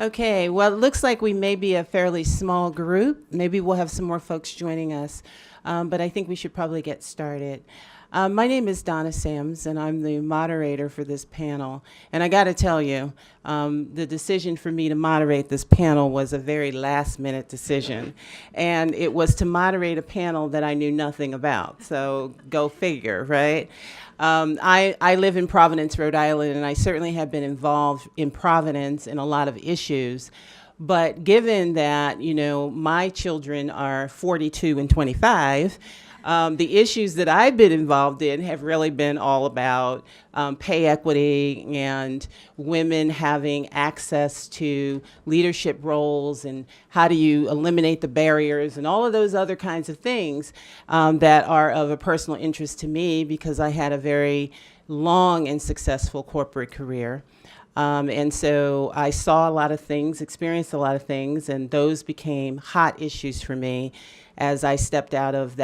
Okay, well, it looks like we may be a fairly small group. Maybe we'll have some more folks joining us, but I think we should probably get started. My name is Donna Sams, and I'm the moderator for this panel. And I got to tell you, the decision for me to moderate this panel was a very last-minute decision. And it was to moderate a panel that I knew nothing about. So go figure, right? I live in Providence, Rhode Island, and I certainly have been involved in Providence in a lot of issues. But given that, my children are 42 and 25, the issues that I've been involved in have really been all about pay equity and women having access to leadership roles and how do you eliminate the barriers and all of those other kinds of things that are of a personal interest to me because I had a very long and successful corporate career. And so I saw a lot of things, experienced a lot of things, and those became hot issues for me as I stepped out of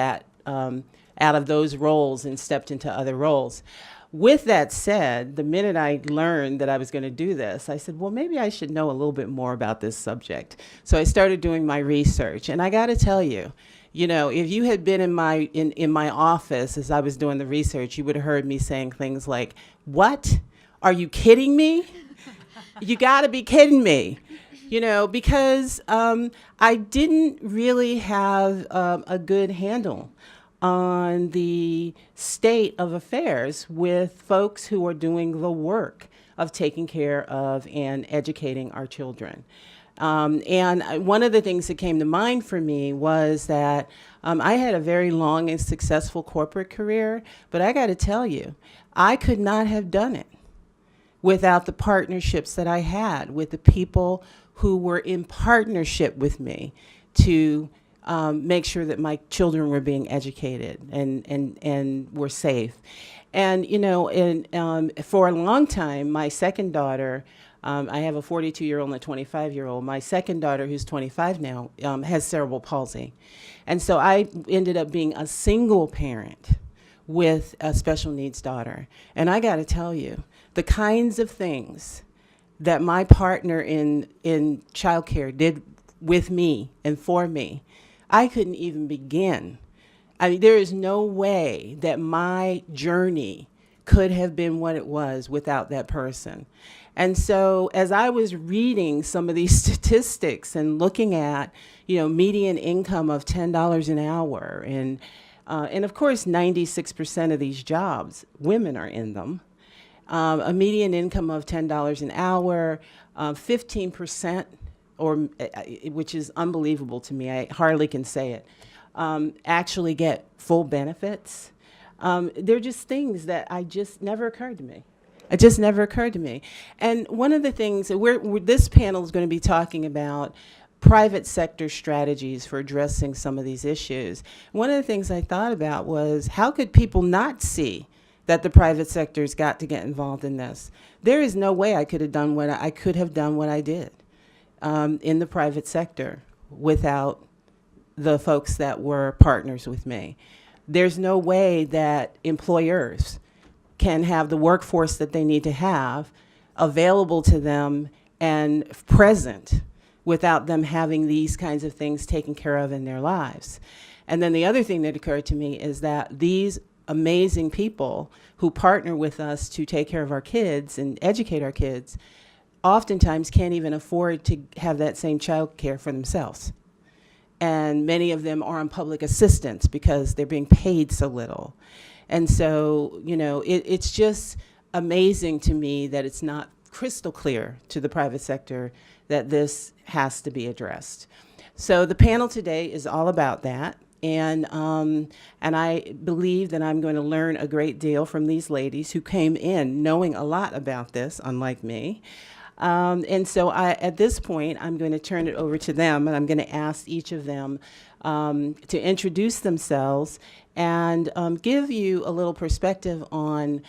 those roles and stepped into other roles. With that said, the minute I learned that I was going to do this, I said, well, maybe I should know a little bit more about this subject. So I started doing my research, and I got to tell you, if you had been in my office as I was doing the research, you would have heard me saying things like, "What? Are you kidding me? You got to be kidding me." Because I didn't really have a good handle on the state of affairs with folks who are doing the work of taking care of and educating our children. And one of the things that came to mind for me was that I had a very long and successful corporate career, but I got to tell you, I could not have done it without the partnerships that I had with the people who were in partnership with me to make sure that my children were being educated and were safe. And, for a long time, my second daughter, I have a 42-year-old and a 25-year-old. My second daughter, who's 25 now, has cerebral palsy. And so I ended up being a single parent with a special needs daughter. And I got to tell you, the kinds of things that my partner in childcare did with me and for me, I couldn't even begin. I mean, there is no way that my journey could have been what it was without that person. And so as I was reading some of these statistics and looking at, median income of $10 an hour, and of course, 96% of these jobs, women are in them, a median income of $10 an hour, 15%, which is unbelievable to me, I hardly can say it, actually get full benefits. They're just things that never occurred to me. It just never occurred to me. And one of the things that this panel is going to be talking about private sector strategies for addressing some of these issues. One of the things I thought about was how could people not see that the private sector's got to get involved in this? There is no way I could have done what I did in the private sector without the folks that were partners with me. There's no way that employers can have the workforce that they need to have available to them and present without them having these kinds of things taken care of in their lives. And then the other thing that occurred to me is that these amazing people who partner with us to take care of our kids and educate our kids oftentimes can't even afford to have that same child care for themselves. And many of them are on public assistance because they're being paid so little. And so, it's just amazing to me that it's not crystal clear to the private sector that this has to be addressed. So the panel today is all about that. And I believe that I'm going to learn a great deal from these ladies who came in knowing a lot about this, unlike me. And so at this point, I'm going to turn it over to them, and I'm going to ask each of them to introduce themselves and give you a little perspective on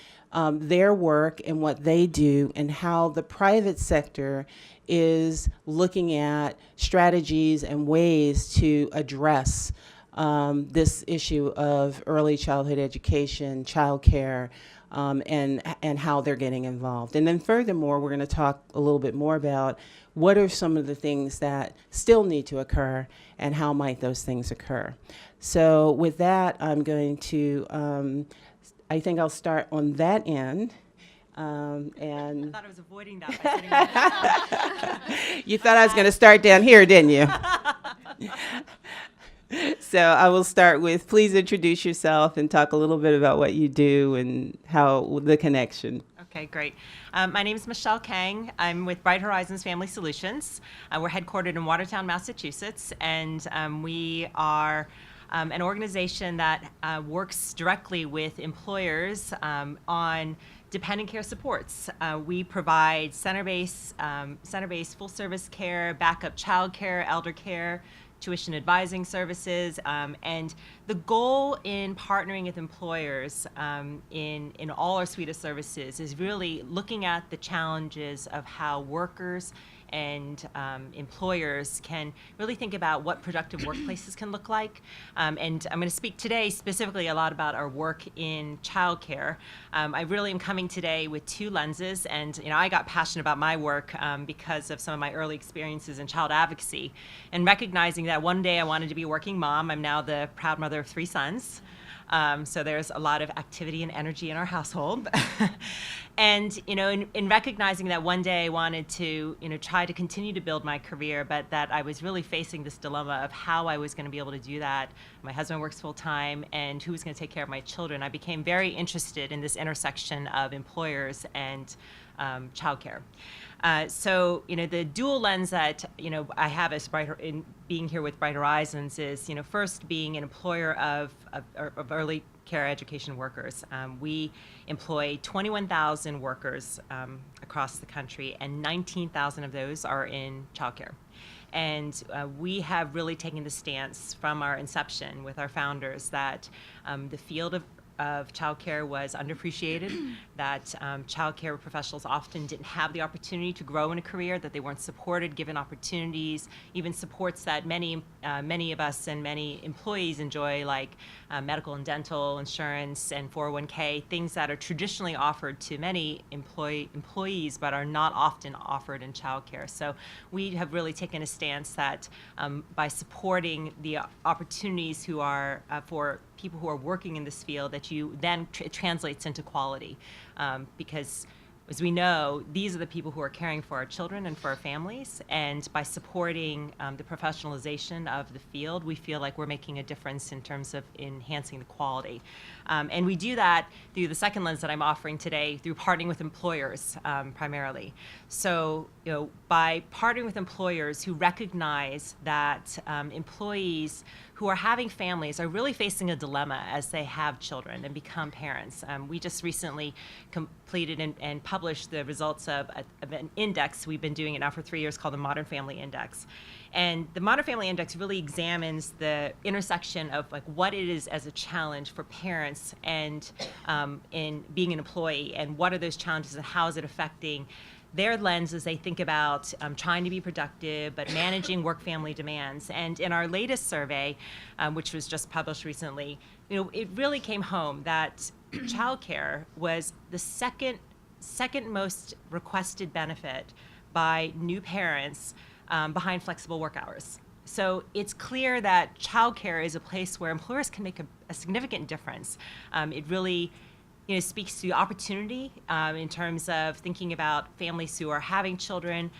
their work and what they do and how the private sector is looking at strategies and ways to address this issue of early childhood education, childcare, and how they're getting involved. And then furthermore, we're going to talk a little bit more about what are some of the things that still need to occur, and how might those things occur? So with that, I'm going to, I think I'll start on that end. And I thought I was avoiding that by sitting there. you thought I was going to start down here, didn't you? So I will start with, please introduce yourself and talk a little bit about what you do and how the connection. Okay, great. My name is Michelle Kang. I'm with Bright Horizons Family Solutions. We're headquartered in Watertown, Massachusetts, and we are an organization that works directly with employers on dependent care supports. We provide center-based full-service care, backup child care, elder care, tuition advising services, and the goal in partnering with employers in all our suite of services is really looking at the challenges of how workers and employers can really think about what productive workplaces can look like. And I'm going to speak today specifically a lot about our work in childcare. I really am coming today with two lenses, and I got passionate about my work because of some of my early experiences in child advocacy, and recognizing that one day I wanted to be a working mom. I'm now the proud mother of 3 sons. So there's a lot of activity and energy in our household. And, in recognizing that one day I wanted to, try to continue to build my career, but that I was really facing this dilemma of how I was going to be able to do that. My husband works full time, and who was going to take care of my children? I became very interested in this intersection of employers and childcare. So, the dual lens that, I have as in being here with Bright Horizons is, first being an employer of early care education workers. We employ 21,000 workers across the country, and 19,000 of those are in childcare. And we have really taken the stance from our inception with our founders that the field of childcare was underappreciated, that childcare professionals often didn't have the opportunity to grow in a career, that they weren't supported, given opportunities, even supports that many of us and many employees enjoy, like medical and dental insurance and 401k, things that are traditionally offered to many employees but are not often offered in childcare. So we have really taken a stance that by supporting the opportunities who are for people who are working in this field, that you then it translates into quality, because as we know, these are the people who are caring for our children and for our families, and by supporting the professionalization of the field, we feel like we're making a difference in terms of enhancing the quality. And we do that through the second lens that I'm offering today, through partnering with employers primarily. So, by partnering with employers who recognize that employees who are having families are really facing a dilemma as they have children and become parents. We just recently completed and published the results of an index. We've been doing it now for 3 years, called the Modern Family Index. And the Modern Family Index really examines the intersection of what it is as a challenge for parents and in being an employee, and what are those challenges and how is it affecting their lens as they think about trying to be productive but managing work-family demands. And in our latest survey, which was just published recently, it really came home that childcare was the second most requested benefit by new parents behind flexible work hours. So it's clear that childcare is a place where employers can make a significant difference. It really speaks to opportunity in terms of thinking about families who are having children.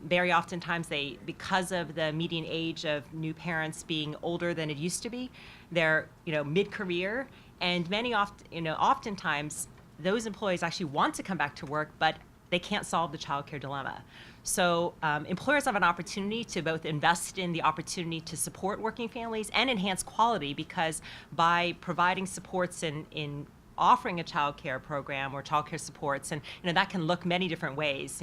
Very oftentimes because of the median age of new parents being older than it used to be, they're mid-career, and oftentimes those employees actually want to come back to work, but they can't solve the childcare dilemma. So employers have an opportunity to both invest in the opportunity to support working families and enhance quality, because by providing supports in offering a child care program or child care supports, and that can look many different ways.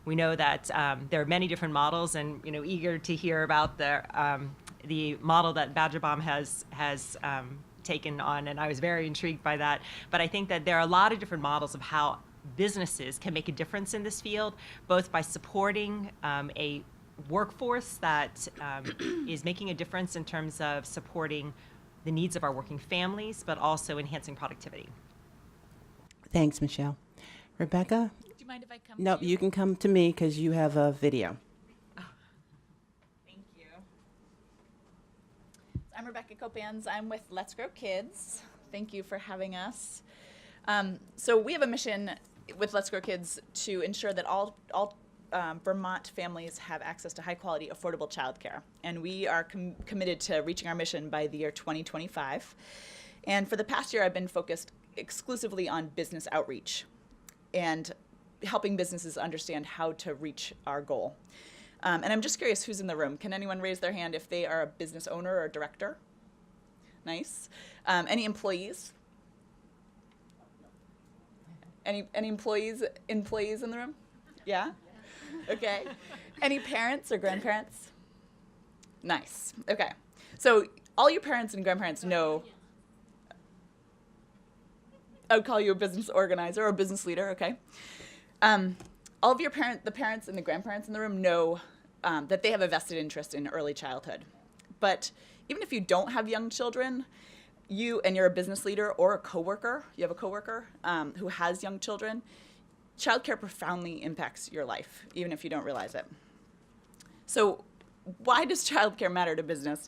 We know that there are many different models, and eager to hear about the model that Badgerbaum has taken on, and I was very intrigued by that. But I think that there are a lot of different models of how businesses can make a difference in this field, both by supporting a workforce that is making a difference in terms of supporting the needs of our working families, but also enhancing productivity. Thanks, Michelle. Rebecca? Do you mind if I come? No, you can come to me because you have a video. I'm Rebecca Copans. I'm with Let's Grow Kids. Thank you for having us. So we have a mission with Let's Grow Kids to ensure that all Vermont families have access to high-quality, affordable childcare. And we are committed to reaching our mission by the year 2025. And for the past year, I've been focused exclusively on business outreach and helping businesses understand how to reach our goal. And I'm just curious who's in the room. Can anyone raise their hand if they are a business owner or director? Nice. Any employees? Any employees in the room? Yeah? Okay. Any parents or grandparents? Nice. Okay. So all your parents and grandparents know. I would call you a business organizer or a business leader, okay? All of the parents and the grandparents in the room know that they have a vested interest in early childhood. But even if you don't have young children, you're a business leader or a coworker, you have a coworker who has young children, childcare profoundly impacts your life, even if you don't realize it. So why does childcare matter to business?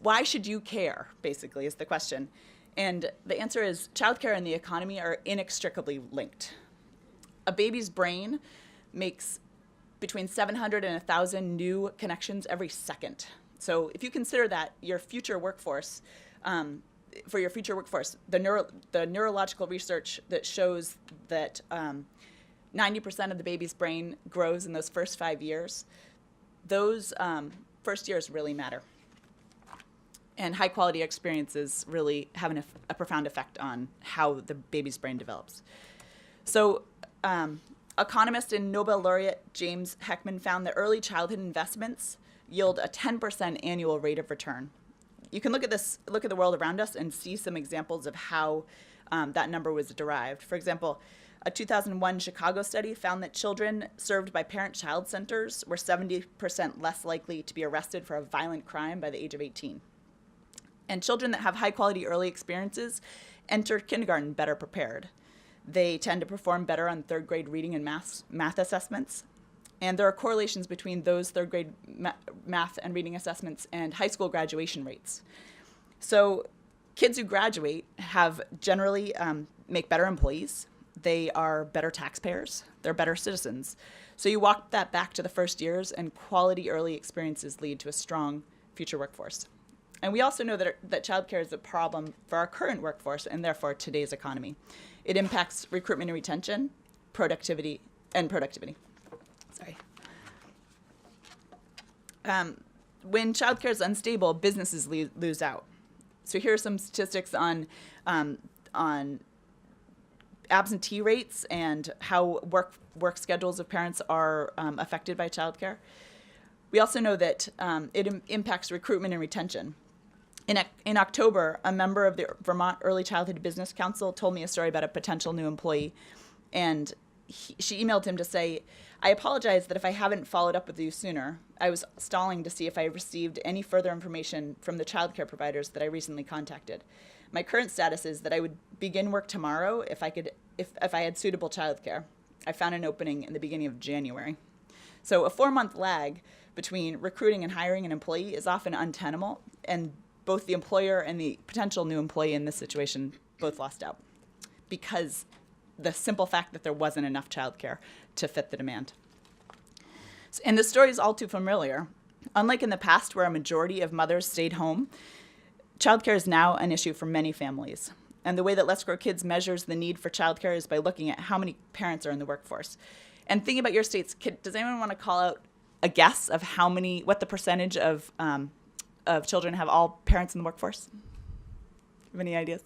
Why should you care, basically, is the question. And the answer is childcare and the economy are inextricably linked. A baby's brain makes between 700 and 1,000 new connections every second. So if you consider that your future workforce, the neurological research that shows that 90% of the baby's brain grows in those first 5 years, those first years really matter. And high quality experiences really have a profound effect on how the baby's brain develops. So economist and Nobel laureate James Heckman found that early childhood investments yield a 10% annual rate of return. You can look at the world around us and see some examples of how that number was derived. For example, a 2001 Chicago study found that children served by parent-child centers were 70% less likely to be arrested for a violent crime by the age of 18. And children that have high-quality early experiences enter kindergarten better prepared. They tend to perform better on third-grade reading and math assessments. And there are correlations between those third-grade math and reading assessments and high school graduation rates. So kids who graduate have generally make better employees. They are better taxpayers. They're better citizens. So you walk that back to the first years, and quality early experiences lead to a strong future workforce. And we also know that childcare is a problem for our current workforce and therefore today's economy. It impacts recruitment and retention, productivity. Sorry. When childcare is unstable, businesses lose out. So here are some statistics on absentee rates and how work schedules of parents are affected by childcare. We also know that it impacts recruitment and retention. In October, a member of the Vermont Early Childhood Business Council told me a story about a potential new employee, and she emailed him to say, "I apologize that if I haven't followed up with you sooner. I was stalling to see if I received any further information from the childcare providers that I recently contacted. My current status is that I would begin work tomorrow if I had suitable childcare. I found an opening in the beginning of January." So a 4-month lag between recruiting and hiring an employee is often untenable, and both the employer and the potential new employee in this situation both lost out because the simple fact that there wasn't enough childcare to fit the demand. And the story is all too familiar. Unlike in the past where a majority of mothers stayed home, childcare is now an issue for many families. And the way that Let's Grow Kids measures the need for childcare is by looking at how many parents are in the workforce. And thinking about your states, does anyone want to call out a guess of what the percentage of children have all parents in the workforce? Have any ideas?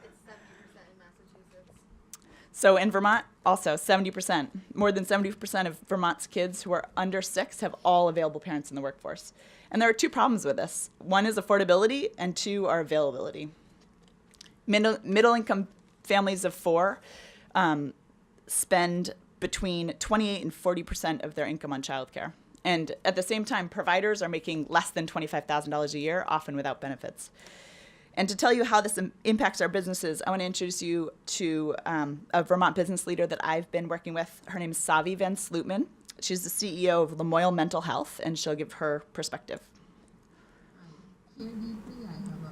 It's 70% in Massachusetts. So in Vermont, also 70%. More than 70% of Vermont's kids who are under 6 have all available parents in the workforce. And there are 2 problems with this. One is affordability, and 2 are availability. Middle-income families of 4 spend between 28 and 40% of their income on childcare. And at the same time, providers are making less than $25,000 a year, often without benefits. And to tell you how this impacts our businesses, I want to introduce you to a Vermont business leader that I've been working with. Her name is Savi Van Slootman. She's the CEO of Lamoille Mental Health, and she'll give her perspective. care deeply. I have a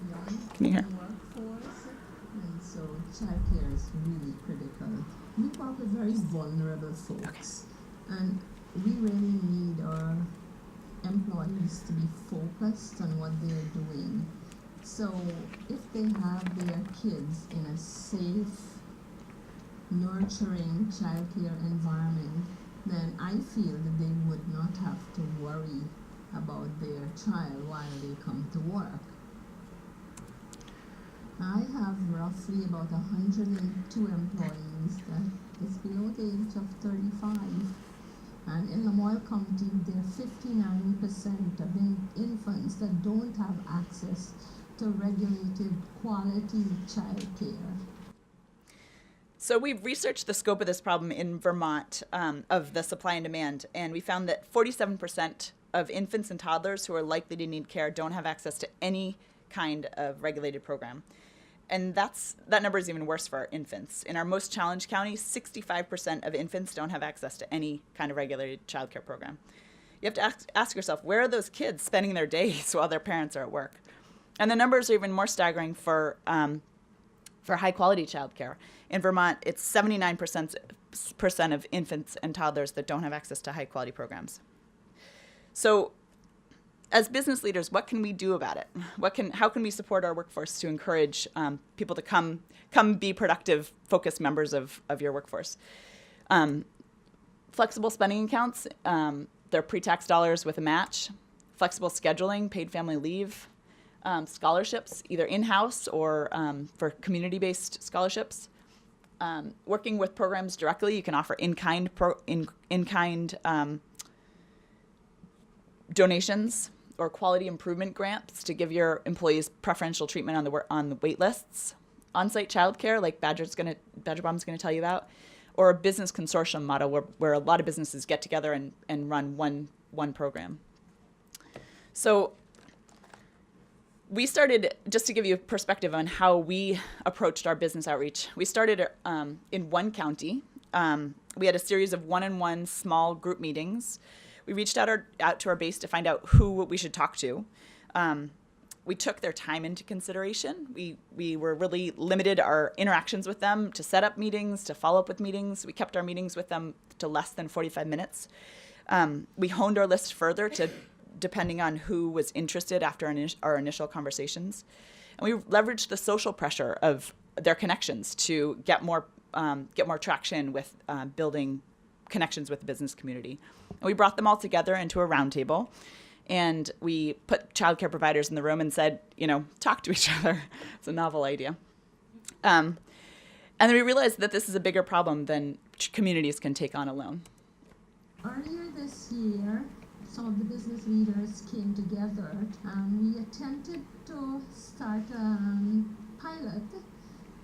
young Can you hear? workforce, and so childcare is really critical. We work with very vulnerable folks, and we really need our employees to be focused on what they're doing. So if they have their kids in a safe, nurturing childcare environment, then I feel that they would not have to worry about their child while they come to work. I have roughly about 102 employees that is below the age of 35. And in Lamoille County, there are 59% of infants that don't have access to regulated quality childcare. So we've researched the scope of this problem in Vermont of the supply and demand, and we found that 47% of infants and toddlers who are likely to need care don't have access to any kind of regulated program. And that number is even worse for our infants. In our most challenged county, 65% of infants don't have access to any kind of regulated childcare program. You have to ask yourself, where are those kids spending their days while their parents are at work? And the numbers are even more staggering for high quality childcare. In Vermont, it's 79% of infants and toddlers that don't have access to high quality programs. So as business leaders, what can we do about it? How can we support our workforce to encourage people to come be productive, focused members of your workforce? Flexible spending accounts, they're pre-tax dollars with a match. Flexible scheduling, paid family leave, scholarships, either in-house or for community-based scholarships. Working with programs directly, you can offer in-kind donations or quality improvement grants to give your employees preferential treatment on the wait lists. Onsite childcare, like Badger's gonna tell you about, or a business consortium model where a lot of businesses get together and run one program. So we started, just to give you a perspective on how we approached our business outreach, we started in one county. We had a series of one-on-one small group meetings. We reached out to our base to find out who we should talk to. We took their time into consideration. We were really limited our interactions with them to set up meetings, to follow up with meetings. We kept our meetings with them to less than 45 minutes. We honed our list further to depending on who was interested after our initial conversations. And we leveraged the social pressure of their connections to get more traction with building connections with the business community. And we brought them all together into a roundtable, and we put childcare providers in the room and said, talk to each other. It's a novel idea. And then we realized that this is a bigger problem than communities can take on alone. Earlier this year, some of the business leaders came together and we attempted to start a pilot.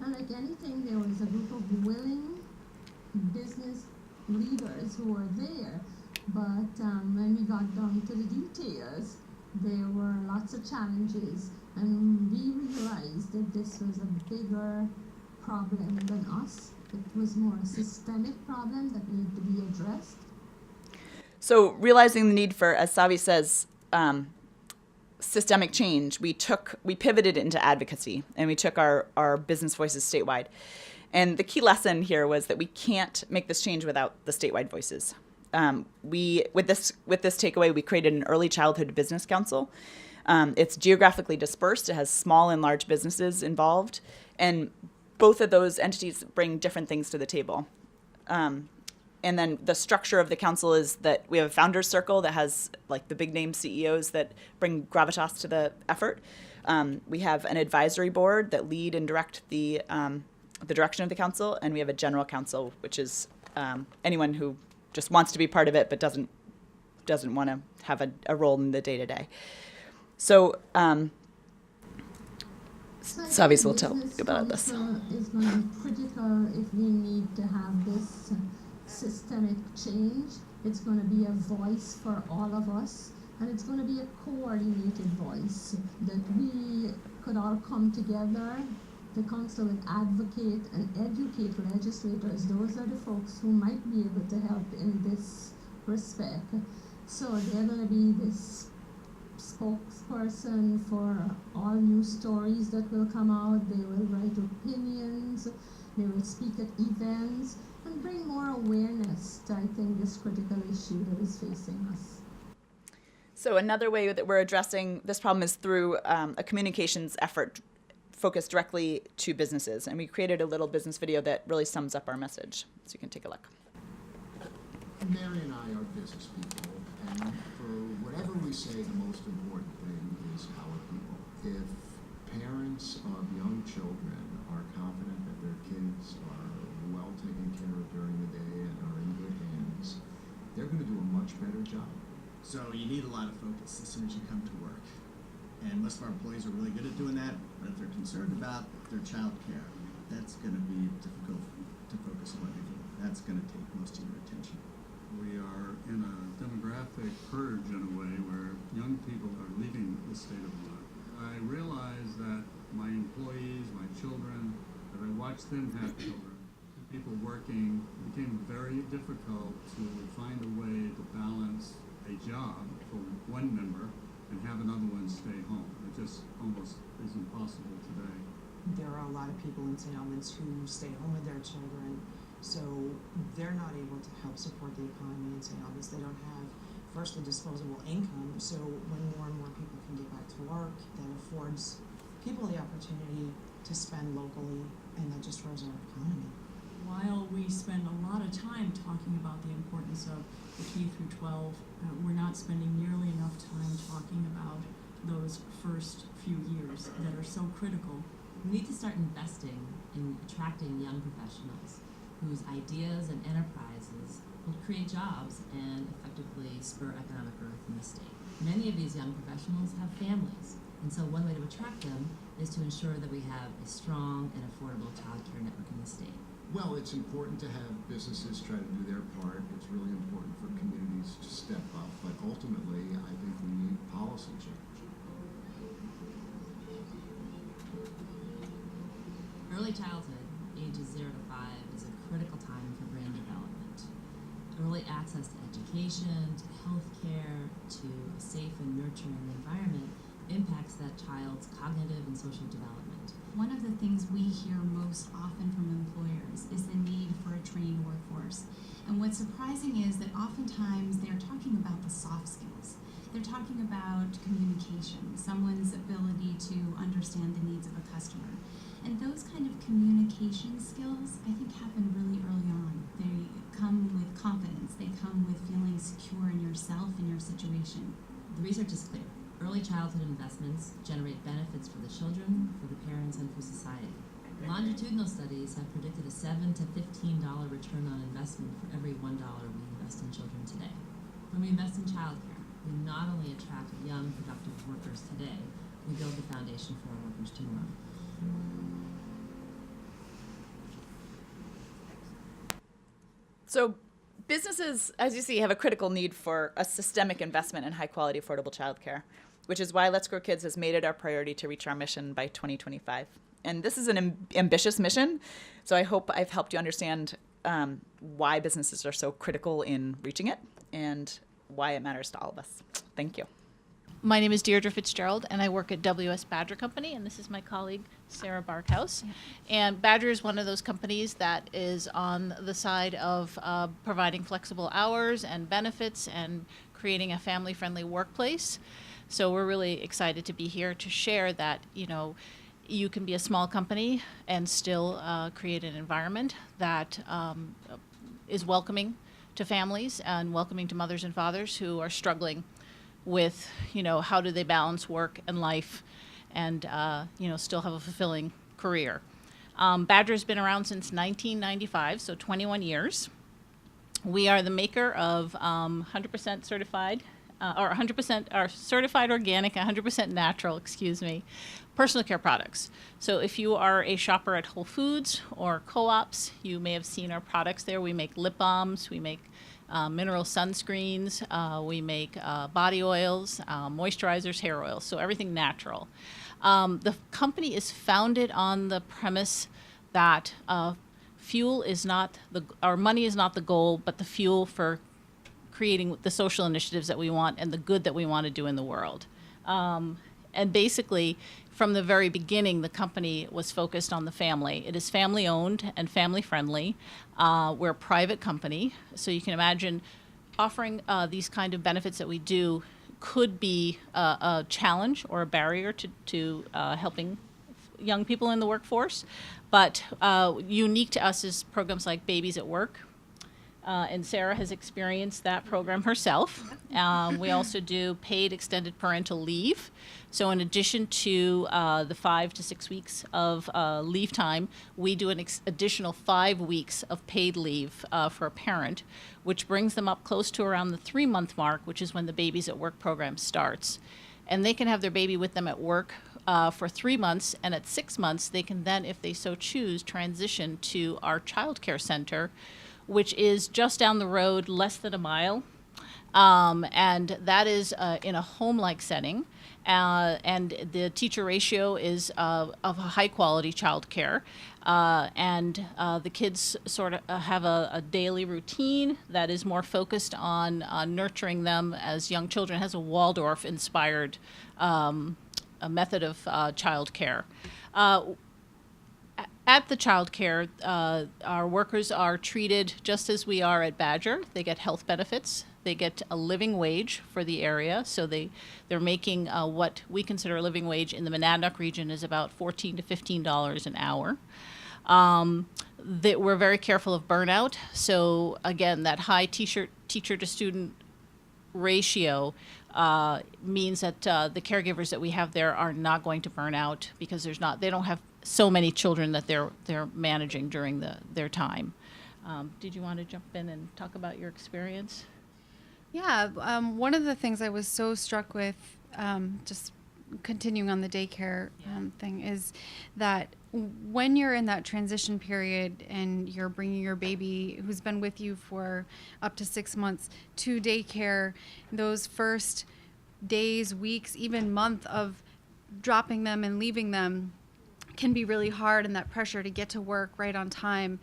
And like anything, there was a group of willing business leaders who were there. But when we got down to the details, there were lots of challenges. And we realized that this was a bigger problem than us. It was more a systemic problem that needed to be addressed. So realizing the need for, as Savi says, systemic change, we pivoted into advocacy, and we took our business voices statewide. And the key lesson here was that we can't make this change without the statewide voices. With this takeaway, we created an early childhood business council. It's geographically dispersed. It has small and large businesses involved, and both of those entities bring different things to the table. And then the structure of the council is that we have a founders circle that has like the big name CEOs that bring gravitas to the effort. We have an advisory board that lead and direct the direction of the council, and we have a general council, which is anyone who just wants to be part of it but doesn't want to have a role in the day-to-day. So Savis will tell you about this. It's going to be critical if we need to have this systemic change. It's going to be a voice for all of us, and it's going to be a coordinated voice that we could all come together. The council will advocate and educate legislators. Those are the folks who might be able to help in this respect. So they're going to be this spokesperson for all new stories that will come out. They will write opinions, they will speak at events, and bring more awareness to, I think, this critical issue that is facing us. So another way that we're addressing this problem is through a communications effort focused directly to businesses. And we created a little business video that really sums up our message. So you can take a look. Mary and I are business people, and for whatever we say, the most important thing is our people. If parents of young children are confident that their kids are well taken care of during the day and are in good hands, they're going to do a much better job. So you need a lot of focus as soon as you come to work. And most of our employees are really good at doing that, but if they're concerned about their child care, that's going to be difficult to focus on what they do. That's going to take most of your attention. We are in a demographic purge in a way where young people are leaving the state of Vermont. I realize that my employees, my children, that I watch them have children, people working, it became very difficult to find a way to balance a job for one member and have another one stay home. It just almost is impossible today. There are a lot of people in St. Albans who stay home with their children, so they're not able to help support the economy in St. Albans. They don't have, first, a disposable income, so when more and more people can get back to work, that affords people the opportunity to spend locally, and that just grows our economy. While we spend a lot of time talking about the importance of the K through 12, we're not spending nearly enough time talking about those first few years that are so critical. We need to start investing in attracting young professionals whose ideas and enterprises will create jobs and effectively spur economic growth in the state. Many of these young professionals have families, and so one way to attract them is to ensure that we have a strong and affordable child care network in the state. Well, it's important to have businesses try to do their part. It's really important for communities to step up, but ultimately, I think we need policy change. Early childhood, ages 0 to 5, is a critical time for brain development. Early access to education, to health care, to a safe and nurturing environment impacts that child's cognitive and social development. One of the things we hear most often from employers is the need for a trained workforce. And what's surprising is that oftentimes they're talking about the soft skills. They're talking about communication, someone's ability to understand the needs of a customer. And those kind of communication skills, I think, happen really early on. They come with confidence. They come with feeling secure in yourself and your situation. The research is clear. Early childhood investments generate benefits for the children, for the parents, and for society. Longitudinal studies have predicted a $7 to $15 return on investment for every $1 we invest in children today. When we invest in childcare, we not only attract young, productive workers today, we build the foundation for our workers tomorrow. So businesses, as you see, have a critical need for a systemic investment in high-quality, affordable childcare, which is why Let's Grow Kids has made it our priority to reach our mission by 2025. And this is an ambitious mission, so I hope I've helped you understand why businesses are so critical in reaching it and why it matters to all of us. Thank you. My name is Deirdre Fitzgerald, and I work at WS Badger Company, and this is my colleague, Sarah Barkhouse. And Badger is one of those companies that is on the side of providing flexible hours and benefits and creating a family-friendly workplace. So we're really excited to be here to share that, you know, you can be a small company and still create an environment that is welcoming to families and welcoming to mothers and fathers who are struggling with, you know, how do they balance work and life and, you know, still have a fulfilling career. Badger's been around since 1995, so 21 years. We are the maker of 100% certified, or 100% are certified organic, 100% natural, personal care products. So if you are a shopper at Whole Foods or co-ops, you may have seen our products there. We make lip balms, we make mineral sunscreens, we make body oils, moisturizers, hair oils, so everything natural. The company is founded on the premise that fuel is not our money is not the goal, but the fuel for creating the social initiatives that we want and the good that we want to do in the world. And basically, from the very beginning, the company was focused on the family. It is family owned and family friendly. We're a private company, so you can imagine offering these kind of benefits that we do could be a challenge or a barrier to helping young people in the workforce. But unique to us is programs like Babies at Work. And Sarah has experienced that program herself. We also do paid extended parental leave. So in addition to the 5 to 6 weeks of leave time, we do an additional 5 weeks of paid leave for a parent, which brings them up close to around the 3-month mark, which is when the Babies at Work program starts. And they can have their baby with them at work for 3 months, and at 6 months, they can then, if they so choose, transition to our childcare center, which is just down the road, less than a mile. And that is in a home-like setting. And the teacher ratio is of a high-quality childcare. And the kids sort of have a daily routine that is more focused on nurturing them as young children. It has a Waldorf-inspired method of childcare. At the childcare, our workers are treated just as we are at Badger. They get health benefits. They get a living wage for the area. So they're making what we consider a living wage in the Monadnock region is about $14 to $15 an hour. We're very careful of burnout. So again, that high teacher to student ratio means that the caregivers that we have there are not going to burn out because they don't have so many children that they're managing during their time. Did you want to jump in and talk about your experience? Yeah, one of the things I was so struck with, just continuing on the daycare thing, is that when you're in that transition period and you're bringing your baby who's been with you for up to 6 months to daycare, those first days, weeks, even month of dropping them and leaving them can be really hard, and that pressure to get to work right on time.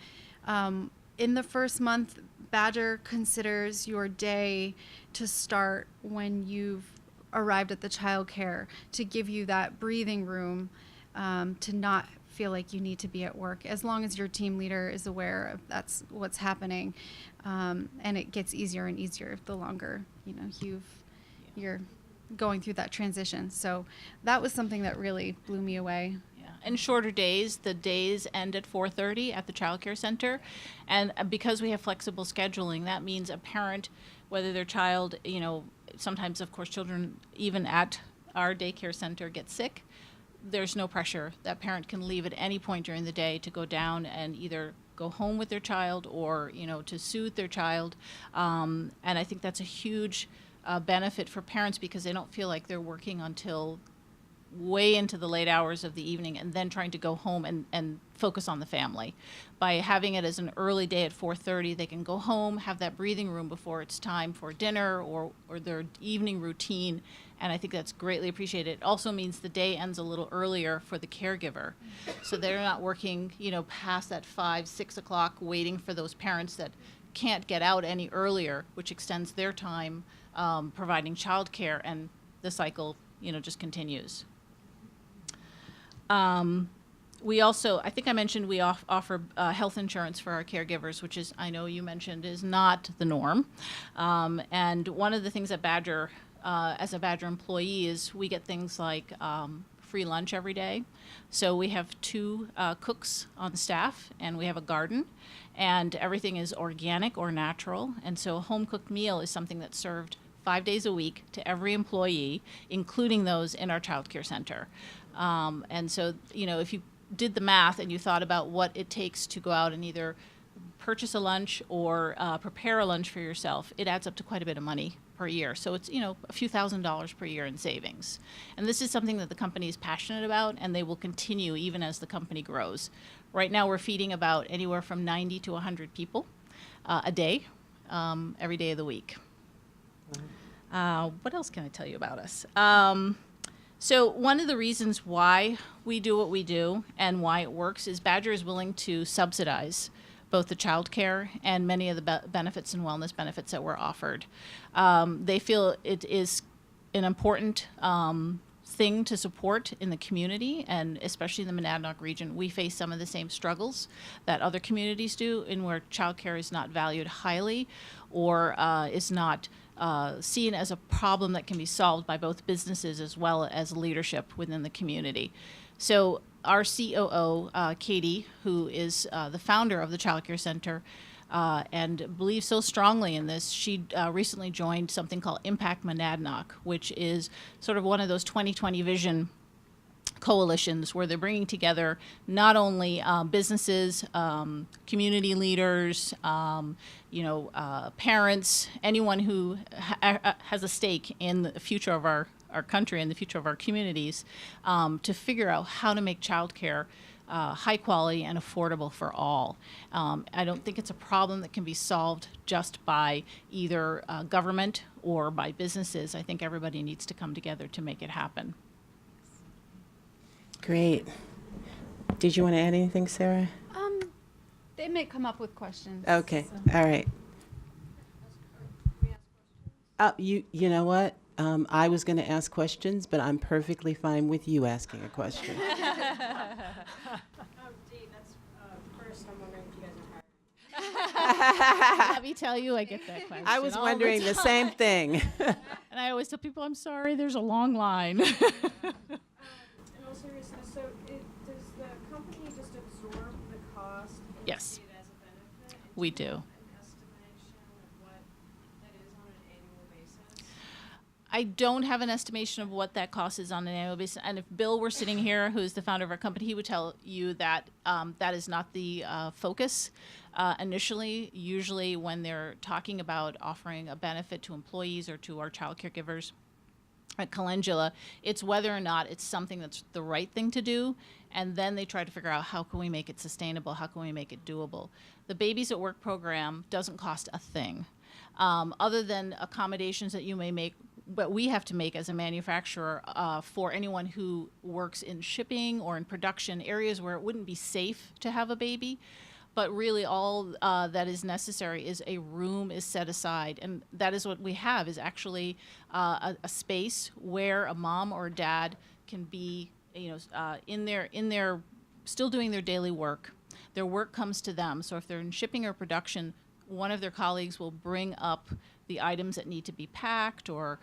In the first month, Badger considers your day to start when you've arrived at the childcare, to give you that breathing room, to not feel like you need to be at work, as long as your team leader is aware of that's what's happening. And it gets easier and easier the longer you're going through that transition. So that was something that really blew me away. And shorter days, the days end at 4:30 at the childcare center. And because we have flexible scheduling, that means a parent, whether their child, sometimes, of course, children even at our daycare center get sick, there's no pressure. That parent can leave at any point during the day to go down and either go home with their child or, to soothe their child. And I think that's a huge benefit for parents because they don't feel like they're working until way into the late hours of the evening and then trying to go home and focus on the family. By having it as an early day at 4:30, they can go home, have that breathing room before it's time for dinner or their evening routine, and I think that's greatly appreciated. It also means the day ends a little earlier for the caregiver, so they're not working, past that 5, 6 o'clock waiting for those parents that can't get out any earlier, which extends their time providing childcare, and the cycle, just continues. We also, I think I mentioned we offer health insurance for our caregivers, which is, I know you mentioned, is not the norm. And one of the things at Badger, as a Badger employee, is we get things like free lunch every day. So we have 2 cooks on staff, and we have a garden, and everything is organic or natural. And so a home-cooked meal is something that's served 5 days a week to every employee, including those in our childcare center. And so, if you did the math and you thought about what it takes to go out and either purchase a lunch or prepare a lunch for yourself, it adds up to quite a bit of money per year. So it's, a few $1,000s per year in savings. And this is something that the company is passionate about, and they will continue even as the company grows. Right now we're feeding about anywhere from 90 to 100 people a day, every day of the week. What else can I tell you about us? So one of the reasons why we do what we do and why it works is Badger is willing to subsidize both the child care and many of the benefits and wellness benefits that we're offered. They feel it is an important thing to support in the community, and especially in the Monadnock region. We face some of the same struggles that other communities do, in where childcare is not valued highly or is not seen as a problem that can be solved by both businesses as well as leadership within the community. So our COO, Katie, who is the founder of the Child Care Center, and believes so strongly in this, she recently joined something called Impact Monadnock, which is sort of one of those 2020 vision coalitions where they're bringing together not only businesses, community leaders, parents, anyone who has a stake in the future of our country and the future of our communities, to figure out how to make childcare high quality and affordable for all. I don't think it's a problem that can be solved just by either government or by businesses. I think everybody needs to come together to make it happen. Great. Did you want to add anything, Sarah? They may come up with questions. Okay. So. All right. You know what? I was going to ask questions, but I'm perfectly fine with you asking a question. Dee, that's first. I'm wondering if you guys are hiring. Let me tell you, I get that question. I was all wondering the same thing. And I always tell people, I'm sorry, there's a long line. In all seriousness, so does the company just absorb the cost and Yes. see it as a benefit? And We do you do. have an estimation of what that is on an annual basis? I don't have an estimation of what that cost is on an annual basis. And if Bill were sitting here, who's the founder of our company, he would tell you that that is not the focus. Initially, usually when they're talking about offering a benefit to employees or to our child caregivers at Calendula, it's whether or not it's something that's the right thing to do, and then they try to figure out how can we make it sustainable, how can we make it doable. The Babies at Work program doesn't cost a thing, other than accommodations that you may make, but we have to make as a manufacturer for anyone who works in shipping or in production areas where it wouldn't be safe to have a baby. But really all that is necessary is a room is set aside. And that is what we have, is actually a space where a mom or a dad can be, in their still doing their daily work. Their work comes to them. So if they're in shipping or production, one of their colleagues will bring up the items that need to be packed, or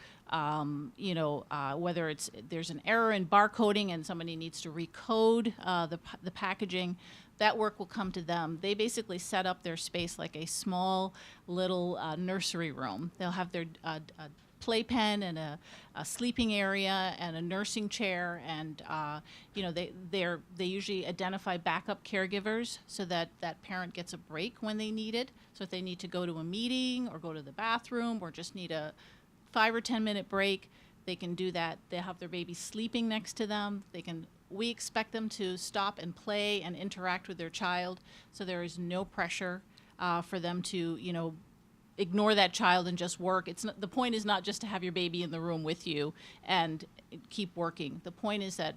whether there's an error in barcoding and somebody needs to recode the packaging. That work will come to them. They basically set up their space like a small little nursery room. They'll have their playpen and a sleeping area and a nursing chair, and they usually identify backup caregivers so that that parent gets a break when they need it. So if they need to go to a meeting or go to the bathroom or just need a 5 or 10 minute break, they can do that. They have their baby sleeping next to them. We expect them to stop and play and interact with their child, so there is no pressure for them to, ignore that child and just work. The point is not just to have your baby in the room with you and keep working. The point is that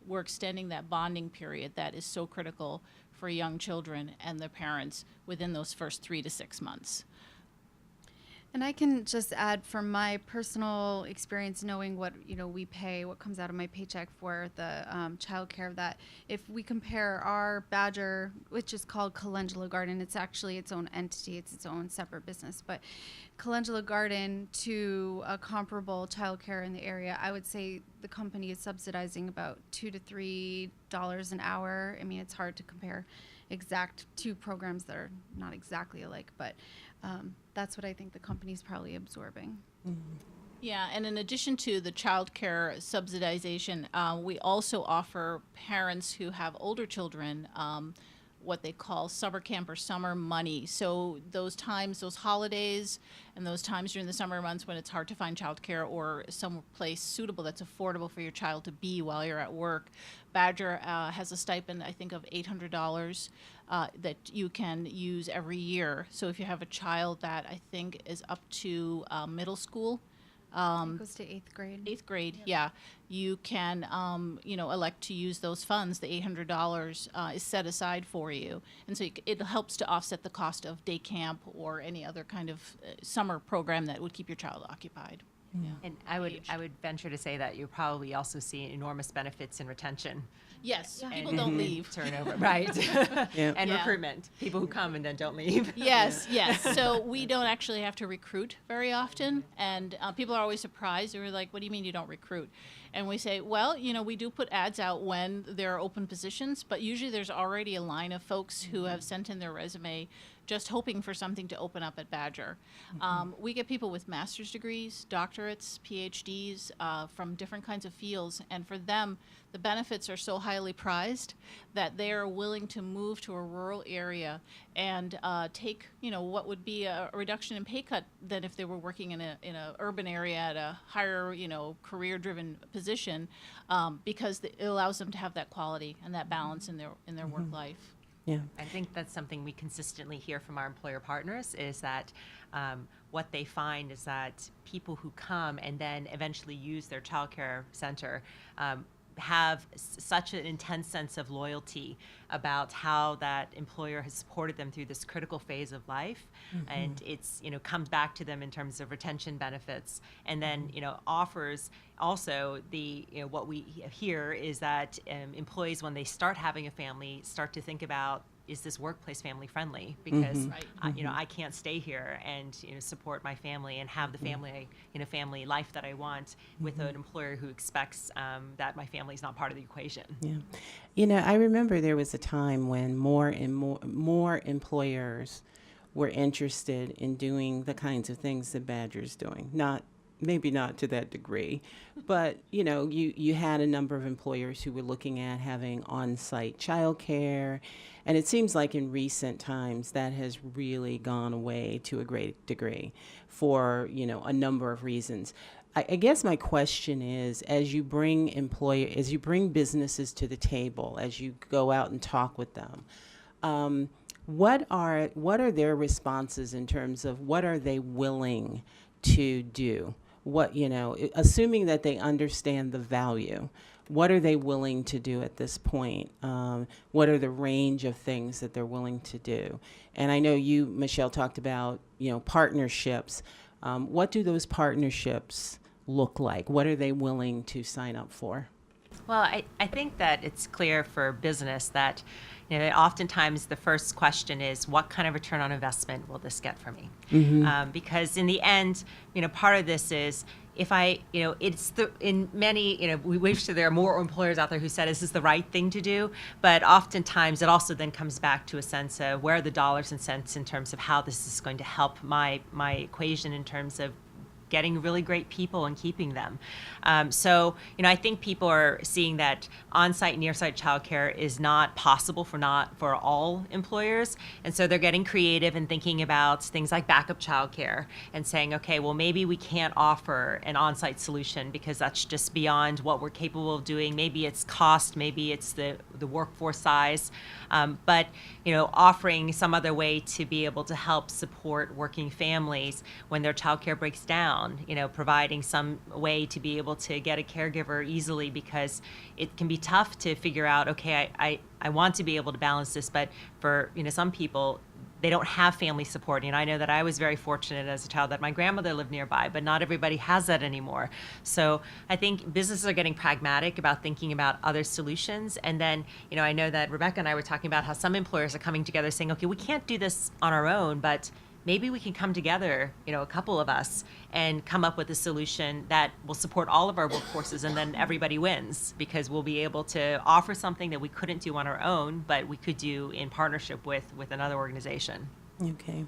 we're extending that bonding period that is so critical for young children and their parents within those first 3 to 6 months. And I can just add from my personal experience, knowing what we pay, what comes out of my paycheck for the childcare, that if we compare our Badger, which is called Calendula Garden, it's actually its own entity, it's its own separate business, but Calendula Garden to a comparable childcare in the area, I would say the company is subsidizing about $2 to $3 an hour. I mean, it's hard to compare exact two programs that are not exactly alike, but that's what I think the company's probably absorbing. Mm-hmm. Yeah, and in addition to the child care subsidization, we also offer parents who have older children what they call summer camp or summer money. So those times, those holidays, and those times during the summer months when it's hard to find childcare or some place suitable that's affordable for your child to be while you're at work, Badger has a stipend, I think, of $800 that you can use every year. So if you have a child that I think is up to middle school, It goes to 8th grade. 8th grade, yeah. You can, elect to use those funds. The $800 is set aside for you. And so it helps to offset the cost of day camp or any other kind of summer program that would keep your child occupied. And I would venture to say that you probably also see enormous benefits in retention. Yes, and- people don't leave. Turnover, right? Yeah. And Yeah. recruitment, people who come and then don't leave. Yes, yes. So we don't actually have to recruit very often, and people are always surprised. They're like, "What do you mean you don't recruit?" And we say, "Well, we do put ads out when there are open positions, but usually there's already a line of folks who have sent in their resume, just hoping for something to open up at Badger." We get people with master's degrees, doctorates, PhDs from different kinds of fields, and for them, the benefits are so highly prized that they are willing to move to a rural area and take, what would be a reduction in pay cut than if they were working in a urban area at a higher, career-driven position, because it allows them to have that quality and that balance in their work life. Yeah. I think that's something we consistently hear from our employer partners is that what they find is that people who come and then eventually use their childcare center have such an intense sense of loyalty about how that employer has supported them through this critical phase of life, and it's comes back to them in terms of retention benefits, and then offers also the what we hear is that employees, when they start having a family, start to think about, is this workplace family friendly? Because I can't stay here and support my family and have the family family life that I want with an employer who expects that my family is not part of the equation. Yeah, I remember there was a time when more and more employers were interested in doing the kinds of things that Badger's doing. Maybe not to that degree, but you had a number of employers who were looking at having on-site childcare, and it seems like in recent times that has really gone away to a great degree for a number of reasons. I guess my question is, as you bring businesses to the table, as you go out and talk with them, what are their responses in terms of what are they willing to do? What, assuming that they understand the value, what are they willing to do at this point? What are the range of things that they're willing to do? And I know you, Michelle, talked about, partnerships. What do those partnerships look like? What are they willing to sign up for? Well, I think that it's clear for business that oftentimes the first question is, what kind of return on investment will this get for me? Because in the end, part of this is, if in many, we wish that there are more employers out there who said this is the right thing to do, but oftentimes it also then comes back to a sense of where are the dollars and cents in terms of how this is going to help my equation in terms of getting really great people and keeping them. So, I think people are seeing that on-site, near-site childcare is not possible for all employers, and so they're getting creative and thinking about things like backup childcare and saying, okay, well, maybe we can't offer an on-site solution because that's just beyond what we're capable of doing. Maybe it's cost, maybe it's the workforce size, but offering some other way to be able to help support working families when their childcare breaks down. Providing some way to be able to get a caregiver easily, because it can be tough to figure out, okay, I want to be able to balance this, but for some people, they don't have family support. I know that I was very fortunate as a child that my grandmother lived nearby, but not everybody has that anymore. So I think businesses are getting pragmatic about thinking about other solutions. And then, I know that Rebecca and I were talking about how some employers are coming together saying, okay, we can't do this on our own, but maybe we can come together, a couple of us, and come up with a solution that will support all of our workforces, and then everybody wins, because we'll be able to offer something that we couldn't do on our own, but we could do in partnership with another organization. Okay.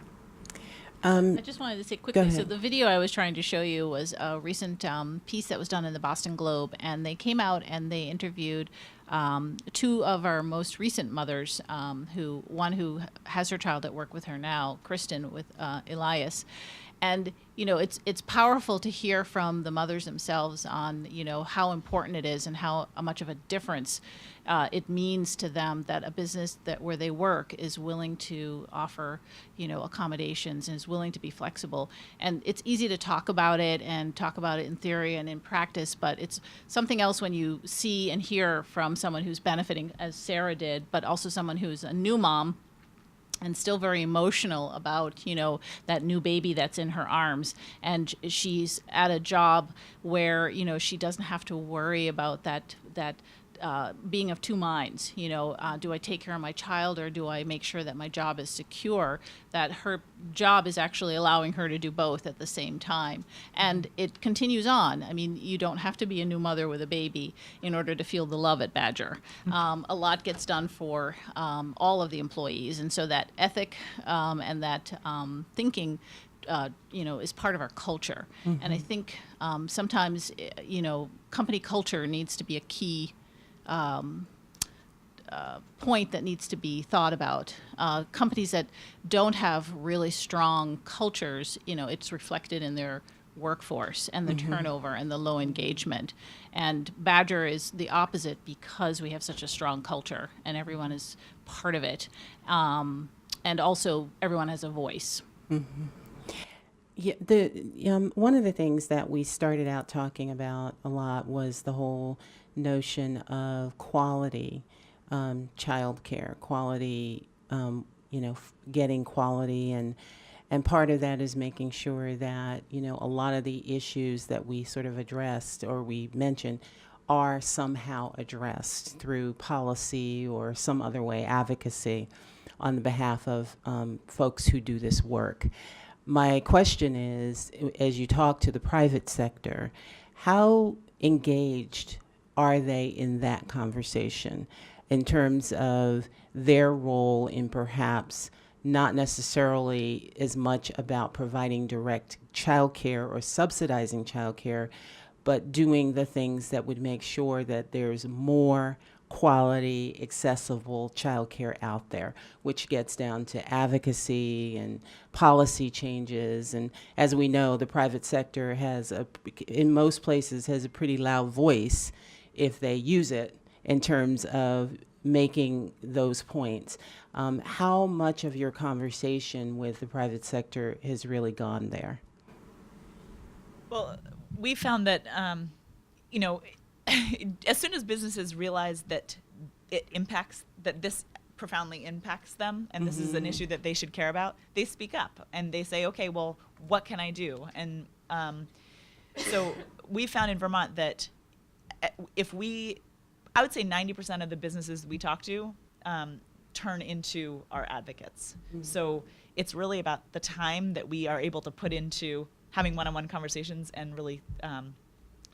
I just wanted to say quickly, so ahead. the video I was trying to show you was a recent piece that was done in the Boston Globe, and they came out and they interviewed two of our most recent mothers, one who has her child at work with her now, Kristen, with Elias. And, it's powerful to hear from the mothers themselves on, how important it is and how much of a difference it means to them that a business where they work is willing to offer, accommodations and is willing to be flexible. And it's easy to talk about it in theory and in practice, but it's something else when you see and hear from someone who's benefiting, as Sarah did, but also someone who's a new mom and still very emotional about, you know, that new baby that's in her arms. And she's at a job where, you know, she doesn't have to worry about that being of two minds. You know, do I take care of my child, or do I make sure that my job is secure? That her job is actually allowing her to do both at the same time. And it continues on. I mean, you don't have to be a new mother with a baby in order to feel the love at Badger. A lot gets done for all of the employees. And so that ethic and that thinking you know, is part of our culture. And I think sometimes, you know, company culture needs to be a key point that needs to be thought about. Companies that don't have really strong cultures, you know, it's reflected in their workforce and the turnover and the low engagement. And Badger is the opposite because we have such a strong culture and everyone is part of it. And also everyone has a voice. Yeah, one of the things that we started out talking about a lot was the whole notion of quality childcare, quality, you know, getting quality, and part of that is making sure that, you know, a lot of the issues that we sort of addressed or we mentioned are somehow addressed through policy or some other way, advocacy on the behalf of folks who do this work. My question is, as you talk to the private sector, how engaged are they in that conversation in terms of their role in perhaps not necessarily as much about providing direct childcare or subsidizing childcare, but doing the things that would make sure that there's more quality, accessible childcare out there, which gets down to advocacy and policy changes. And as we know, the private sector has in most places has a pretty loud voice if they use it in terms of making those points. How much of your conversation with the private sector has really gone there? Well, we found that, you know, as soon as businesses realize that this profoundly impacts them, and this is an issue that they should care about, they speak up and they say, okay, well, what can I do? And so we found in Vermont that I would say 90% of the businesses we talk to turn into our advocates. So it's really about the time that we are able to put into having one-on-one conversations and really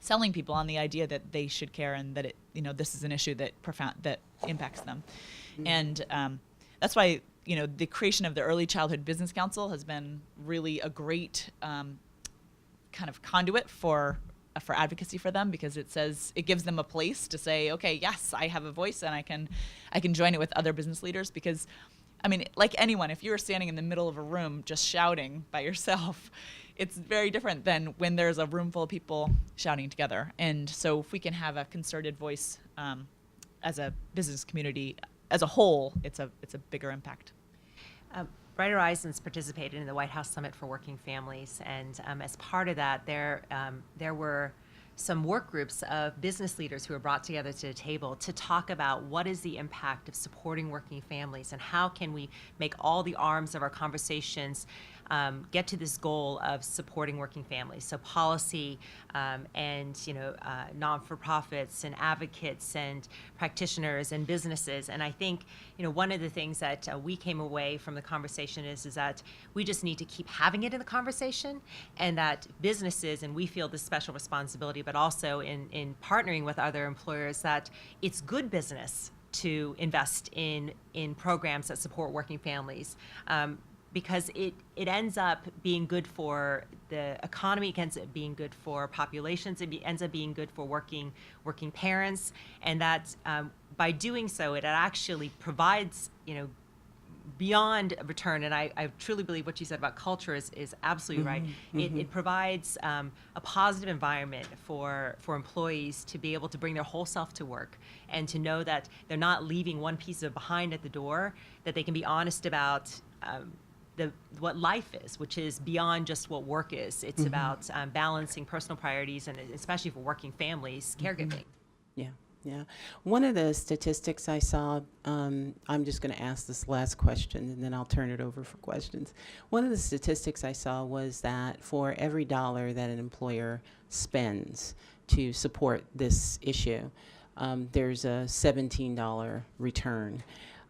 selling people on the idea that they should care and that this is an issue that impacts them. And that's why, you know, the creation of the Early Childhood Business Council has been really a great kind of conduit for advocacy for them, because it gives them a place to say, okay, yes, I have a voice and I can join it with other business leaders. Because, I mean, like anyone, if you're standing in the middle of a room just shouting by yourself, it's very different than when there's a room full of people shouting together. And so if we can have a concerted voice as a business community as a whole, it's a bigger impact. Bright Horizons participated in the White House Summit for Working Families, and as part of that, there were some work groups of business leaders who were brought together to the table to talk about what is the impact of supporting working families and how can we make all the arms of our conversations get to this goal of supporting working families. So policy and non-for-profits and advocates and practitioners and businesses. And I think one of the things that we came away from the conversation is that we just need to keep having it in the conversation, and that businesses, and we feel this special responsibility, but also in partnering with other employers, that it's good business to invest in programs that support working families. Because it ends up being good for the economy, it ends up being good for populations, it ends up being good for working parents, and that by doing so, it actually provides, beyond a return. And I truly believe what you said about culture is absolutely right. It provides a positive environment for employees to be able to bring their whole self to work and to know that they're not leaving one piece of behind at the door, that they can be honest about what life is, which is beyond just what work is. It's about balancing personal priorities, and especially for working families, caregiving. Yeah. Yeah. One of the statistics I saw, I'm just going to ask this last question and then I'll turn it over for questions. One of the statistics I saw was that for every dollar that an employer spends to support this issue, there's a $17 return.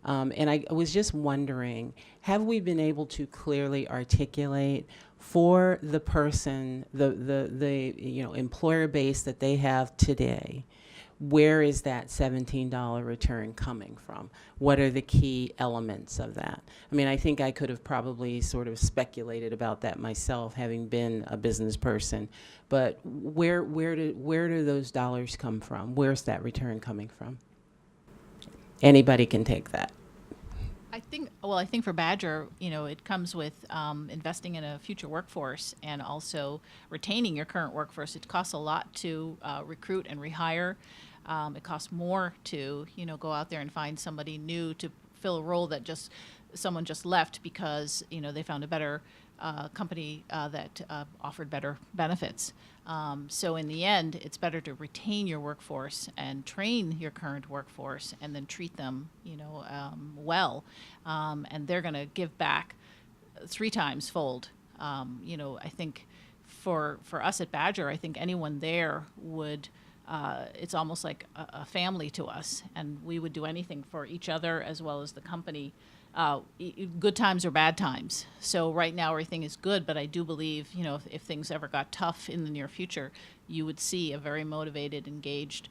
And I was just wondering, have we been able to clearly articulate for the person, the employer base that they have today, where is that $17 return coming from? What are the key elements of that? I mean, I think I could have probably sort of speculated about that myself, having been a business person. But where do those dollars come from? Where's that return coming from? Anybody can take that. I think for Badger, it comes with investing in a future workforce and also retaining your current workforce. It costs a lot to recruit and rehire. It costs more to, go out there and find somebody new to fill a role that someone just left because, they found a better company that offered better benefits. So in the end, it's better to retain your workforce and train your current workforce and then treat them, well. And they're going to give back 3 times fold. I think for us at Badger, I think anyone there would, it's almost like a family to us, and we would do anything for each other as well as the company. Good times or bad times. So right now everything is good, but I do believe, if things ever got tough in the near future, you would see a very motivated, engaged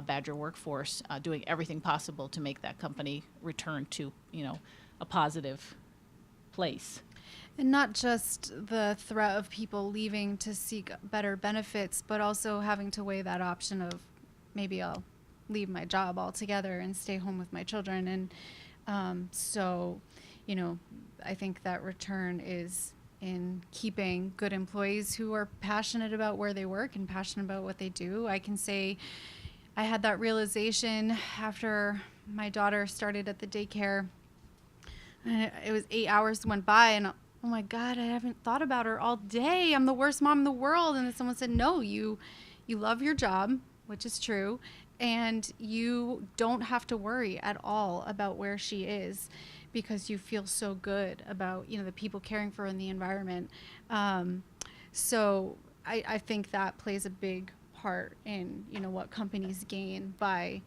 Badger workforce doing everything possible to make that company return to, a positive place. And not just the threat of people leaving to seek better benefits, but also having to weigh that option of maybe I'll leave my job altogether and stay home with my children. And so, I think that return is in keeping good employees who are passionate about where they work and passionate about what they do. I can say I had that realization after my daughter started at the daycare. And it was 8 hours went by, and oh my God, I haven't thought about her all day. I'm the worst mom in the world. And then someone said, no, you love your job, which is true. And you don't have to worry at all about where she is because you feel so good about, the people caring for her in the environment. So I think that plays a big part in, what companies gain by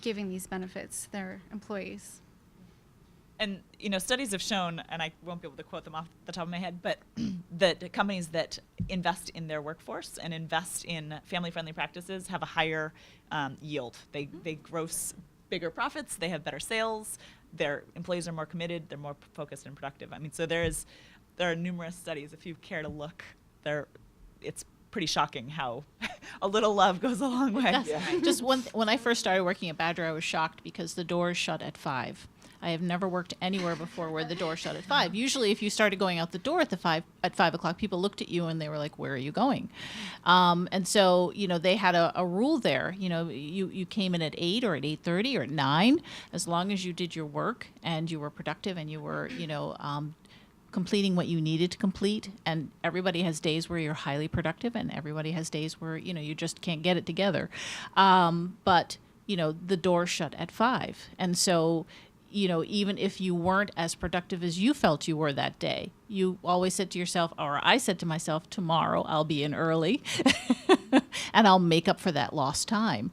giving these benefits to their employees. And, studies have shown, and I won't be able to quote them off the top of my head, but that companies that invest in their workforce and invest in family-friendly practices have a higher yield. They gross bigger profits, they have better sales, their employees are more committed, they're more focused and productive. I mean, so there are numerous studies. If you care to look, it's pretty shocking how a little love goes a long way. Yeah. Just when I first started working at Badger, I was shocked because the doors shut at 5. I have never worked anywhere before where the door shut at 5. Usually, if you started going out the door at 5 o'clock, people looked at you and they were like, "Where are you going?" And so, they had a rule there. You came in at 8 or at 8:30 or at 9, as long as you did your work and you were productive and you were, completing what you needed to complete. And everybody has days where you're highly productive, and everybody has days where you just can't get it together. But the door shut at 5, and so. Even if you weren't as productive as you felt you were that day, you always said to yourself, or I said to myself, tomorrow I'll be in early and I'll make up for that lost time.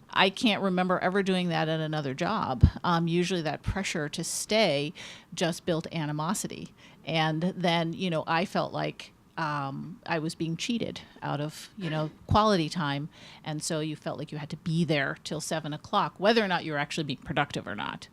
I can't remember ever doing that at another job. Usually that pressure to stay just built animosity. And then, I felt like I was being cheated out of, quality time. And so you felt like you had to be there till 7 o'clock, whether or not you're actually being productive or not.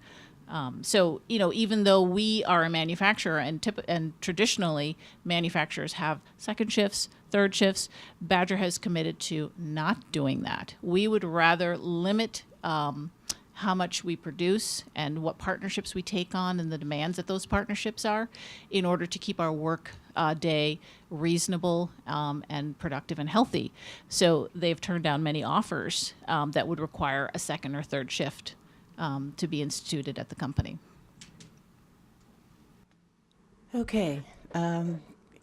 So, even though we are a manufacturer and traditionally manufacturers have second shifts, third shifts, Badger has committed to not doing that. We would rather limit how much we produce and what partnerships we take on and the demands that those partnerships are in order to keep our work day reasonable and productive and healthy. So they've turned down many offers that would require a second or third shift to be instituted at the company. Okay,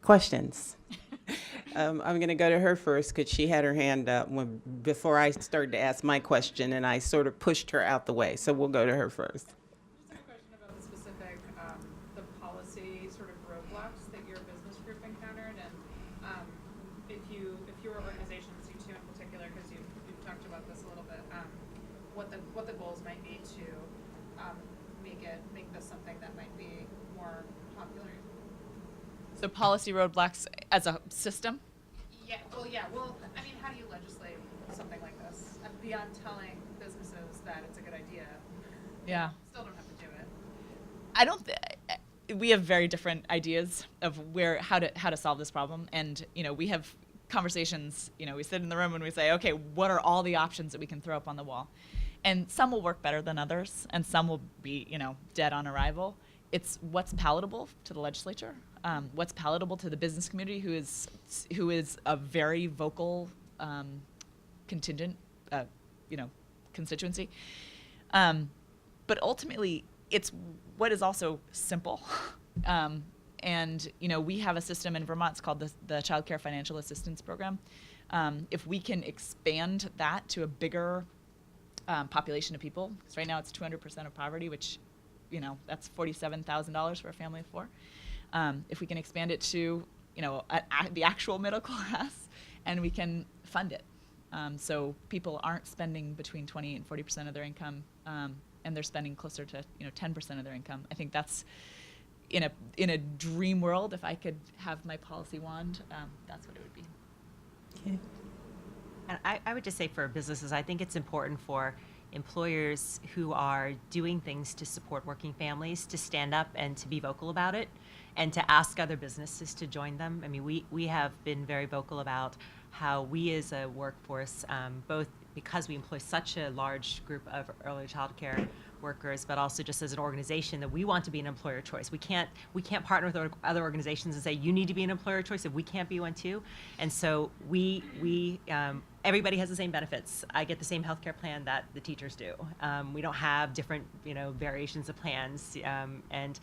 questions. I'm going to go to her first because she had her hand up before I started to ask my question, and I sort of pushed her out the way. So we'll go to her first. Just have a question about the specific, the policy sort of roadblocks that your business group encountered, and if your organizations, you two in particular, because you've talked about this a little bit, what the goals might be to make this something that might be more popular. So policy roadblocks as a system? Yeah, well, I mean, how do you legislate something like this? Beyond telling businesses that it's a good idea. Yeah. Still don't have to do it. I don't, we have very different ideas of how to solve this problem. And, we have conversations, we sit in the room and we say, okay, what are all the options that we can throw up on the wall? And some will work better than others, and some will be, dead on arrival. It's what's palatable to the legislature, what's palatable to the business community, who is a very vocal contingent, constituency. But ultimately, it's what is also simple. And we have a system in Vermont. It's called the Child Care Financial Assistance Program. If we can expand that to a bigger population of people, because right now it's 200% of poverty, which that's $47,000 for a family of four. If we can expand it to, the actual middle class, and we can fund it, so people aren't spending between 20 and 40% of their income, and they're spending closer to 10% of their income. I think that's in a dream world. If I could have my policy wand, that's what it would be. Okay. And I would just say for businesses, I think it's important for employers who are doing things to support working families to stand up and to be vocal about it and to ask other businesses to join them. I mean, we have been very vocal about how we as a workforce, both because we employ such a large group of early child care workers, but also just as an organization, that we want to be an employer of choice. We can't partner with other organizations and say you need to be an employer of choice if we can't be one too. And so everybody has the same benefits. I get the same health care plan that the teachers do. We don't have different, variations of plans. And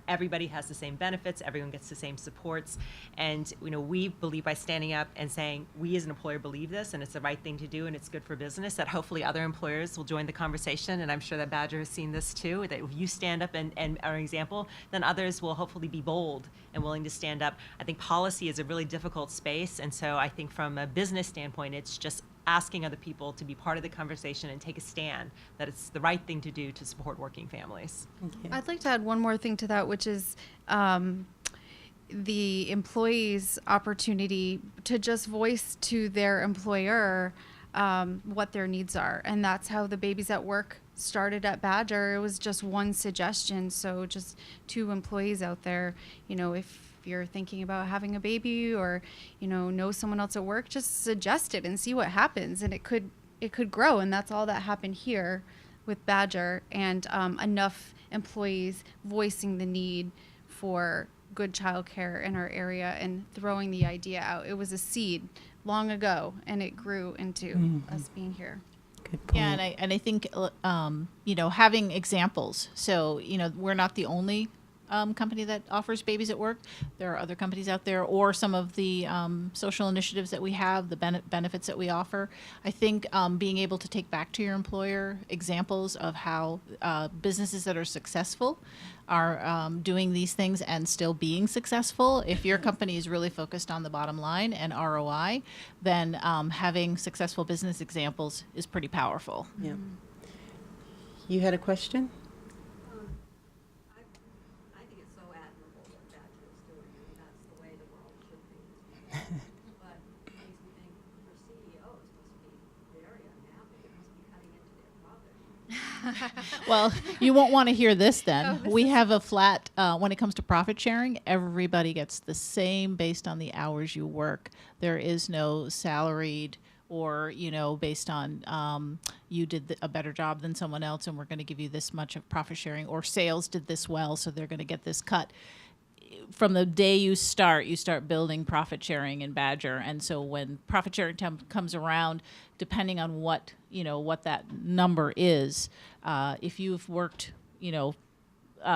everybody has the same benefits. Everyone gets the same supports. And, we believe by standing up and saying, we as an employer believe this and it's the right thing to do and it's good for business, that hopefully other employers will join the conversation. And I'm sure that Badger has seen this too, that if you stand up and are an example, then others will hopefully be bold and willing to stand up. I think policy is a really difficult space. And so I think from a business standpoint, it's just asking other people to be part of the conversation and take a stand that it's the right thing to do to support working families. Okay. I'd like to add one more thing to that, which is the employee's opportunity to just voice to their employer what their needs are. And that's how the Babies at Work started at Badger. It was just one suggestion. So just two employees out there, if you're thinking about having a baby or, know someone else at work, just suggest it and see what happens. And it could grow. And that's all that happened here with Badger, and enough employees voicing the need for good childcare in our area and throwing the idea out. It was a seed long ago, and it grew into us being here. Good point. Yeah, and I think having examples. So we're not the only company that offers Babies at Work. There are other companies out there, or some of the social initiatives that we have, the benefits that we offer. I think being able to take back to your employer examples of how businesses that are successful are doing these things and still being successful. If your company is really focused on the bottom line and ROI, then having successful business examples is pretty powerful. Yeah. You had a question? I think it's so admirable that Badger is doing it, and that's the way the world should be. But it makes me think your CEO is supposed to be very unhappy. It must be cutting into their profit. Well, you won't want to hear this then. We have a flat, when it comes to profit sharing, everybody gets the same based on the hours you work. There is no salaried or, based on you did a better job than someone else and we're going to give you this much of profit sharing, or sales did this well, so they're going to get this cut. From the day you start building profit sharing in Badger. And so when profit sharing comes around, depending on what that number is, if you've worked,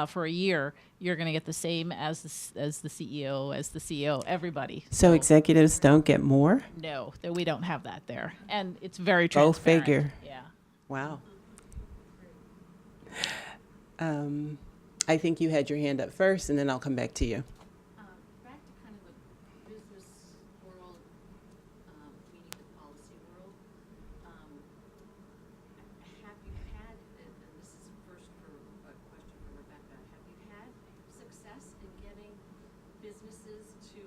for a year, you're going to get the same as the CEO, everybody. So executives don't get more? No, that we don't have that there, and it's very Go transparent. figure. Yeah. Wow. I think you had your hand up first, and then I'll come back to you. Back to kind of a business world, meaning the policy world. Have you had, and this is first for a question for Rebecca, have you had success in getting businesses to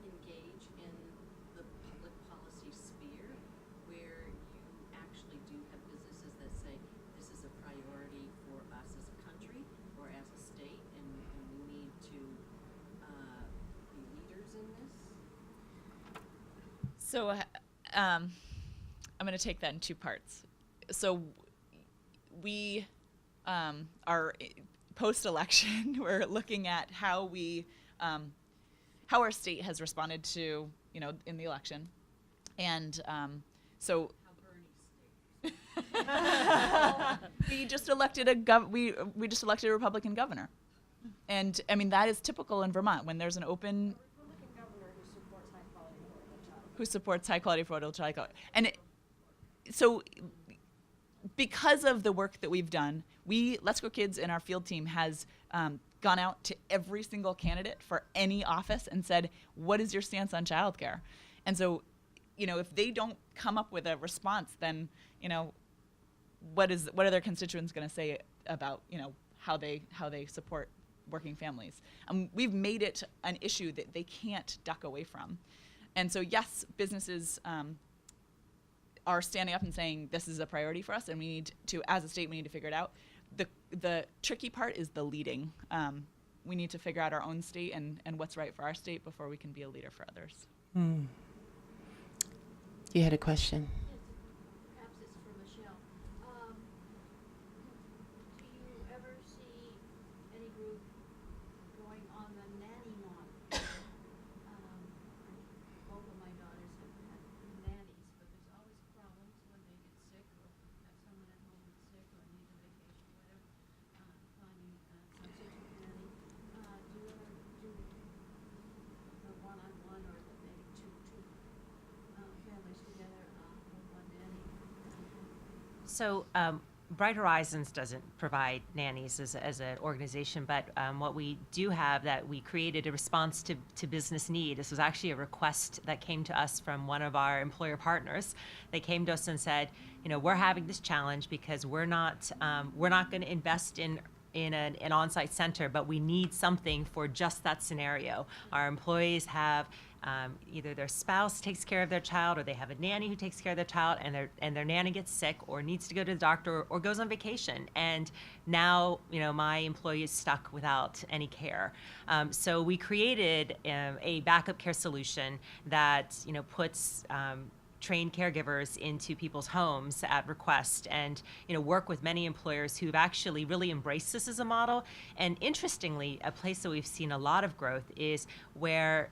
engage in the public policy sphere where you actually do have businesses that say this is a priority for us as a country or as a state, and we need to be leaders in this? So I'm going to take that in two parts. So we are post-election. We're looking at how how our state has responded to, in the election, and so we just elected we just elected a Republican governor, and I mean that is typical in Vermont when there's an open Republican governor who supports high quality affordable childcare. And so because of the work that we've done, Let's Go Kids in our field team has gone out to every single candidate for any office and said, what is your stance on childcare? And so, if they don't come up with a response, then, what are their constituents going to say about, how they support working families? We've made it an issue that they can't duck away from. And so, yes, businesses are standing up and saying this is a priority for us, and we need to, as a state, we need to figure it out. The tricky part is the leading. We need to figure out our own state and what's right for our state before we can be a leader for others. You had a question. Perhaps it's for Michelle. Do you ever see any group going on the nanny model? Both of my daughters have had nannies, but there's always problems when they get sick or have someone at home that's sick or needs a vacation, whatever, finding a substitute nanny. Do you ever do the one-on-one or maybe two families together with one nanny? So Bright Horizons doesn't provide nannies as an organization, but what we do have that we created a response to business need. This was actually a request that came to us from one of our employer partners. They came to us and said, we're having this challenge because we're not going to invest in an on-site center, but we need something for just that scenario. Our employees have either their spouse takes care of their child, or they have a nanny who takes care of their child, and their nanny gets sick or needs to go to the doctor or goes on vacation. And now, my employee is stuck without any care. So we created a backup care solution that puts trained caregivers into people's homes at request, and work with many employers who've actually really embraced this as a model. And interestingly, a place that we've seen a lot of growth is where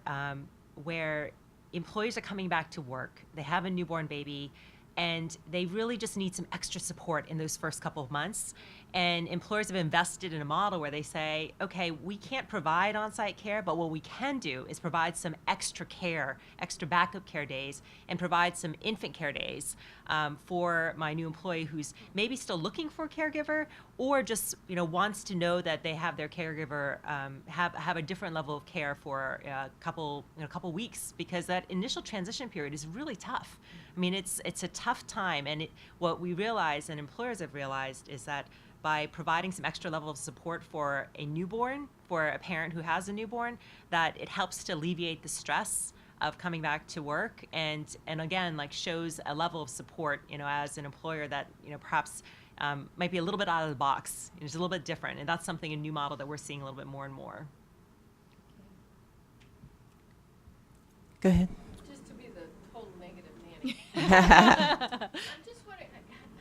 employees are coming back to work. They have a newborn baby, and they really just need some extra support in those first couple of months. And employers have invested in a model where they say, okay, we can't provide on-site care, but what we can do is provide some extra care, extra backup care days, and provide some infant care days for my new employee who's maybe still looking for a caregiver, or just wants to know that they have their caregiver have a different level of care for a couple weeks, because that initial transition period is really tough. I mean, it's a tough time, and what we realize, and employers have realized, is that by providing some extra level of support for a newborn, for a parent who has a newborn, that it helps to alleviate the stress of coming back to work, and again, shows a level of support, as an employer that, perhaps might be a little bit out of the box. It's a little bit different, and that's something, a new model that we're seeing a little bit more and more. Go ahead. Just to be the total negative nanny. I'm just wondering,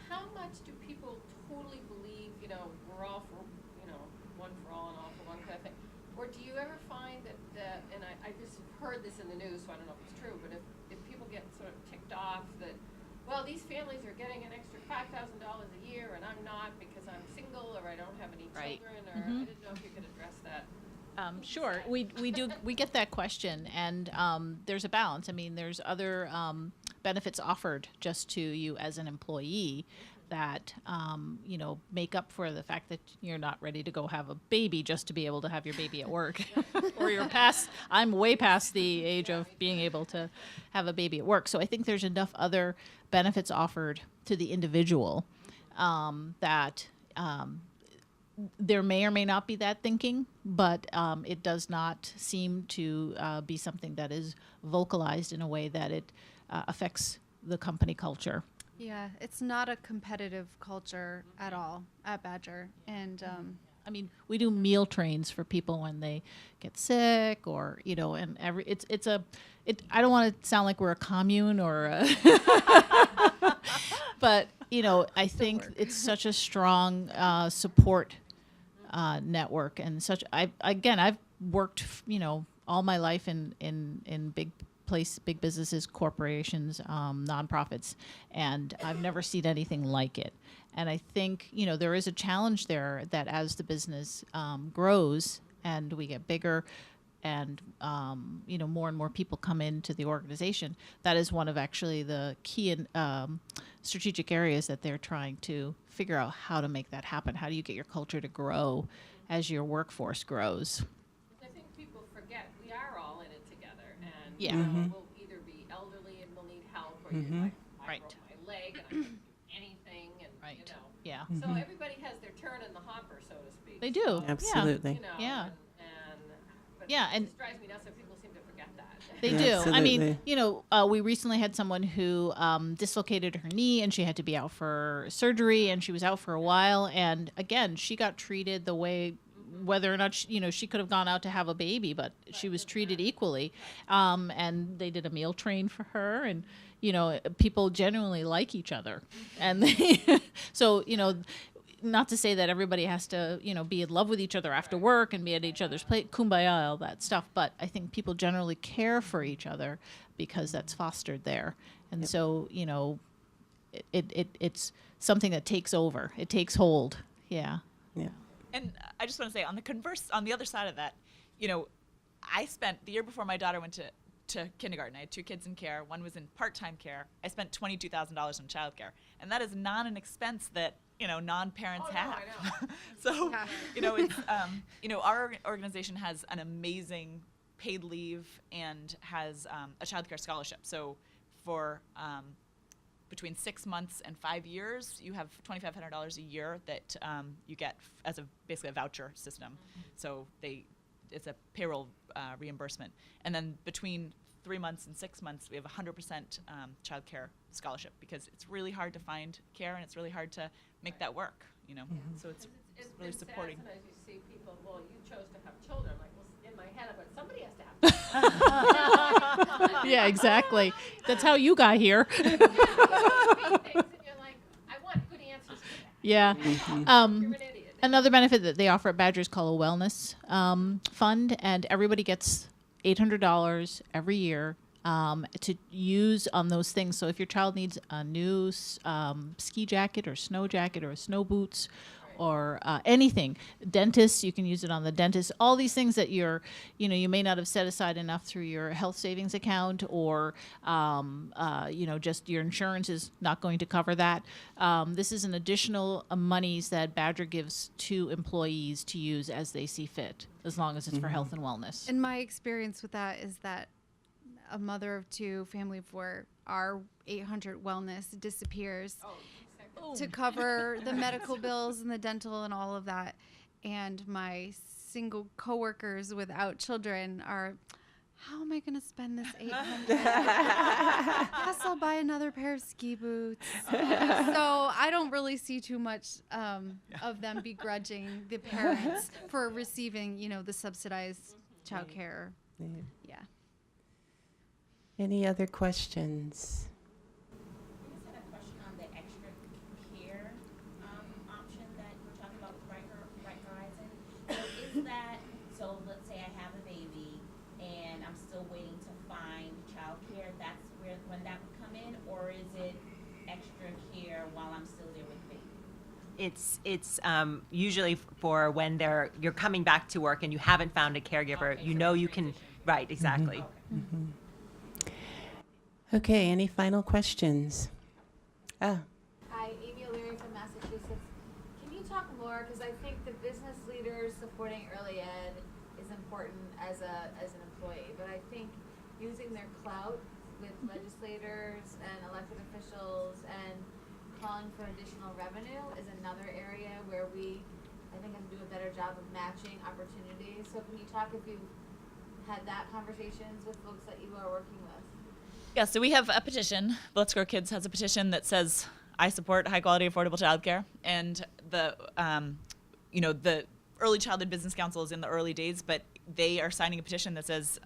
how much do people totally believe, we're all for, one for all and all for one kind of thing? Or do you ever find that and I just heard this in the news, so I don't know if it's true, but if people get sort of ticked off that, well, these families are getting an extra $5,000 a year and I'm not, not because I'm single or I don't have any Right. children, or I didn't know if you could address that. Sure, we get that question, and there's a balance. I mean, there's other benefits offered just to you as an employee that make up for the fact that you're not ready to go have a baby just to be able to have your baby at work, or you're past. I'm way past the age of being able to have a baby at work. So I think there's enough other benefits offered to the individual that. There may or may not be that thinking, but it does not seem to be something that is vocalized in a way that it affects the company culture. Yeah, it's not a competitive culture at all at Badger. And I mean, we do meal trains for people when they get sick, or and I don't want to sound like we're a commune or but I think it's such a strong support network, and such. I've worked all my life in big businesses, corporations, nonprofits, and I've never seen anything like it. And I think there is a challenge there that as the business grows and we get bigger, and more and more people come into the organization, that is one of actually the key strategic areas that they're trying to figure out how to make that happen. How do you get your culture to grow as your workforce grows? I think people forget we are all in it together, and Yeah. we'll either be elderly and we'll need help, or you're like, I broke my leg and I can't do anything, and Yeah. So everybody has their turn in the hopper, so to speak. They do. So, Absolutely. Yeah. But Yeah, it and just drives me nuts that people seem to forget that. they do. I mean, Absolutely. we recently had someone who dislocated her knee, and she had to be out for surgery, and she was out for a while. And again, she got treated the way, whether or not she could have gone out to have a baby, but she was treated equally. And they did a meal train for her, and people genuinely like each other, and so not to say that everybody has to, be in love with each other after work and be at each other's plate, kumbaya, all that stuff. But I think people generally care for each other because that's fostered there. And so, it's something that takes over. It takes hold. Yeah. Yeah. And I just want to say, on the other side of that, I spent the year before my daughter went to kindergarten. I had 2 kids in care. One was in part-time care. I spent $22,000 on childcare, and that is not an expense that non-parents have. I know. So it's our organization has an amazing paid leave and has a childcare scholarship. So for between 6 months and 5 years, you have $2,500 a year that you get as basically a voucher system. So it's a payroll reimbursement. And then between 3 months and 6 months, we have 100% childcare scholarship, because it's really hard to find care and it's really hard to make that work, So it's really supporting. Sad sometimes you see people, well, you chose to have children. I'm like, well, in my head, but somebody has to have children. Yeah, exactly. That's how you got here. And you're like, I want good answers to that. Yeah. You're an idiot. Another benefit that they offer at Badger is called a wellness fund, and everybody gets $800 every year to use on those things. So if your child needs a new ski jacket or snow jacket or snow boots or anything, dentists, you can use it on the dentist. All these things that you may not have set aside enough through your health savings account, or just your insurance is not going to cover that. This is an additional monies that Badger gives to employees to use as they see fit, as long as it's for health and wellness. And my experience with that is that a mother of 2, family of 4, our 800 wellness disappears to cover the medical bills and the dental and all of that. And my single coworkers without children are, how am I going to spend this $800? Guess I'll buy another pair of ski boots. So I don't really see too much of them begrudging the parents for receiving, the subsidized childcare. Yeah. Any other questions? I just had a question on the extra care option that we're talking about with Bright Horizon. So let's say I have a baby and I'm still waiting to find childcare. That's when that would come in, or is it extra care while I'm still there with the baby? it's usually for when you're coming back to work and you haven't found a caregiver. Okay, You so know the you can, transition. right, exactly. Okay, any final questions? Hi, Amy O'Leary from Massachusetts. Can you talk more, because I think the business leaders supporting early ed is important as an employee, but I think using their clout with legislators and elected officials and calling for additional revenue is another area where I think, have to do a better job of matching opportunities. So can you talk if you've had that conversations with folks that you are working with? Yeah, so we have a petition. Let's Grow Kids has a petition that says, I support high quality, affordable childcare. And the Early Childhood Business Council is in the early days, but they are signing a petition that says,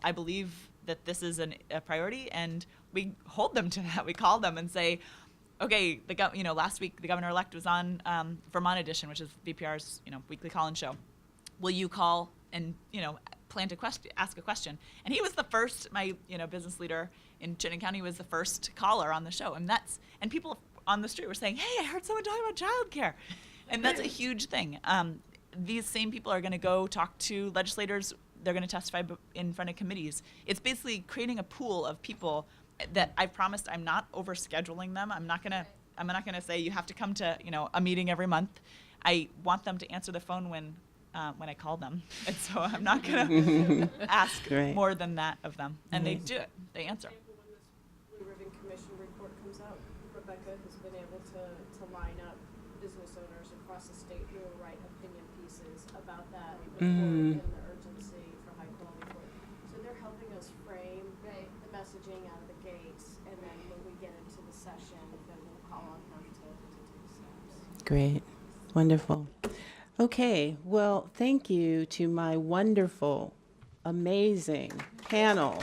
I believe that this is a priority, and we hold them to that. We call them and say, okay, last week the governor-elect was on Vermont Edition, which is VPR's weekly call-in show. Will you call and plan to ask a question? And he was the first. My business leader in Chittenden County was the first caller on the show, and people on the street were saying, "Hey, I heard someone talking about childcare," and that's a huge thing. These same people are going to go talk to legislators. They're going to testify in front of committees. It's basically creating a pool of people that I promised I'm not overscheduling them. I'm not gonna say you have to come to a meeting every month. I want them to answer the phone when I call them, and so I'm not gonna ask more than that of them. And they do it. They answer. When this Blue Ribbon Commission report comes out, Rebecca has been able to line up business owners across the state who will write opinion pieces about that report and the urgency for high quality work. So they're helping us frame the messaging out of the gates, and then when we get into the session, then we'll call on them to take steps. Great. Wonderful. Okay, well, thank you to my wonderful, amazing panel.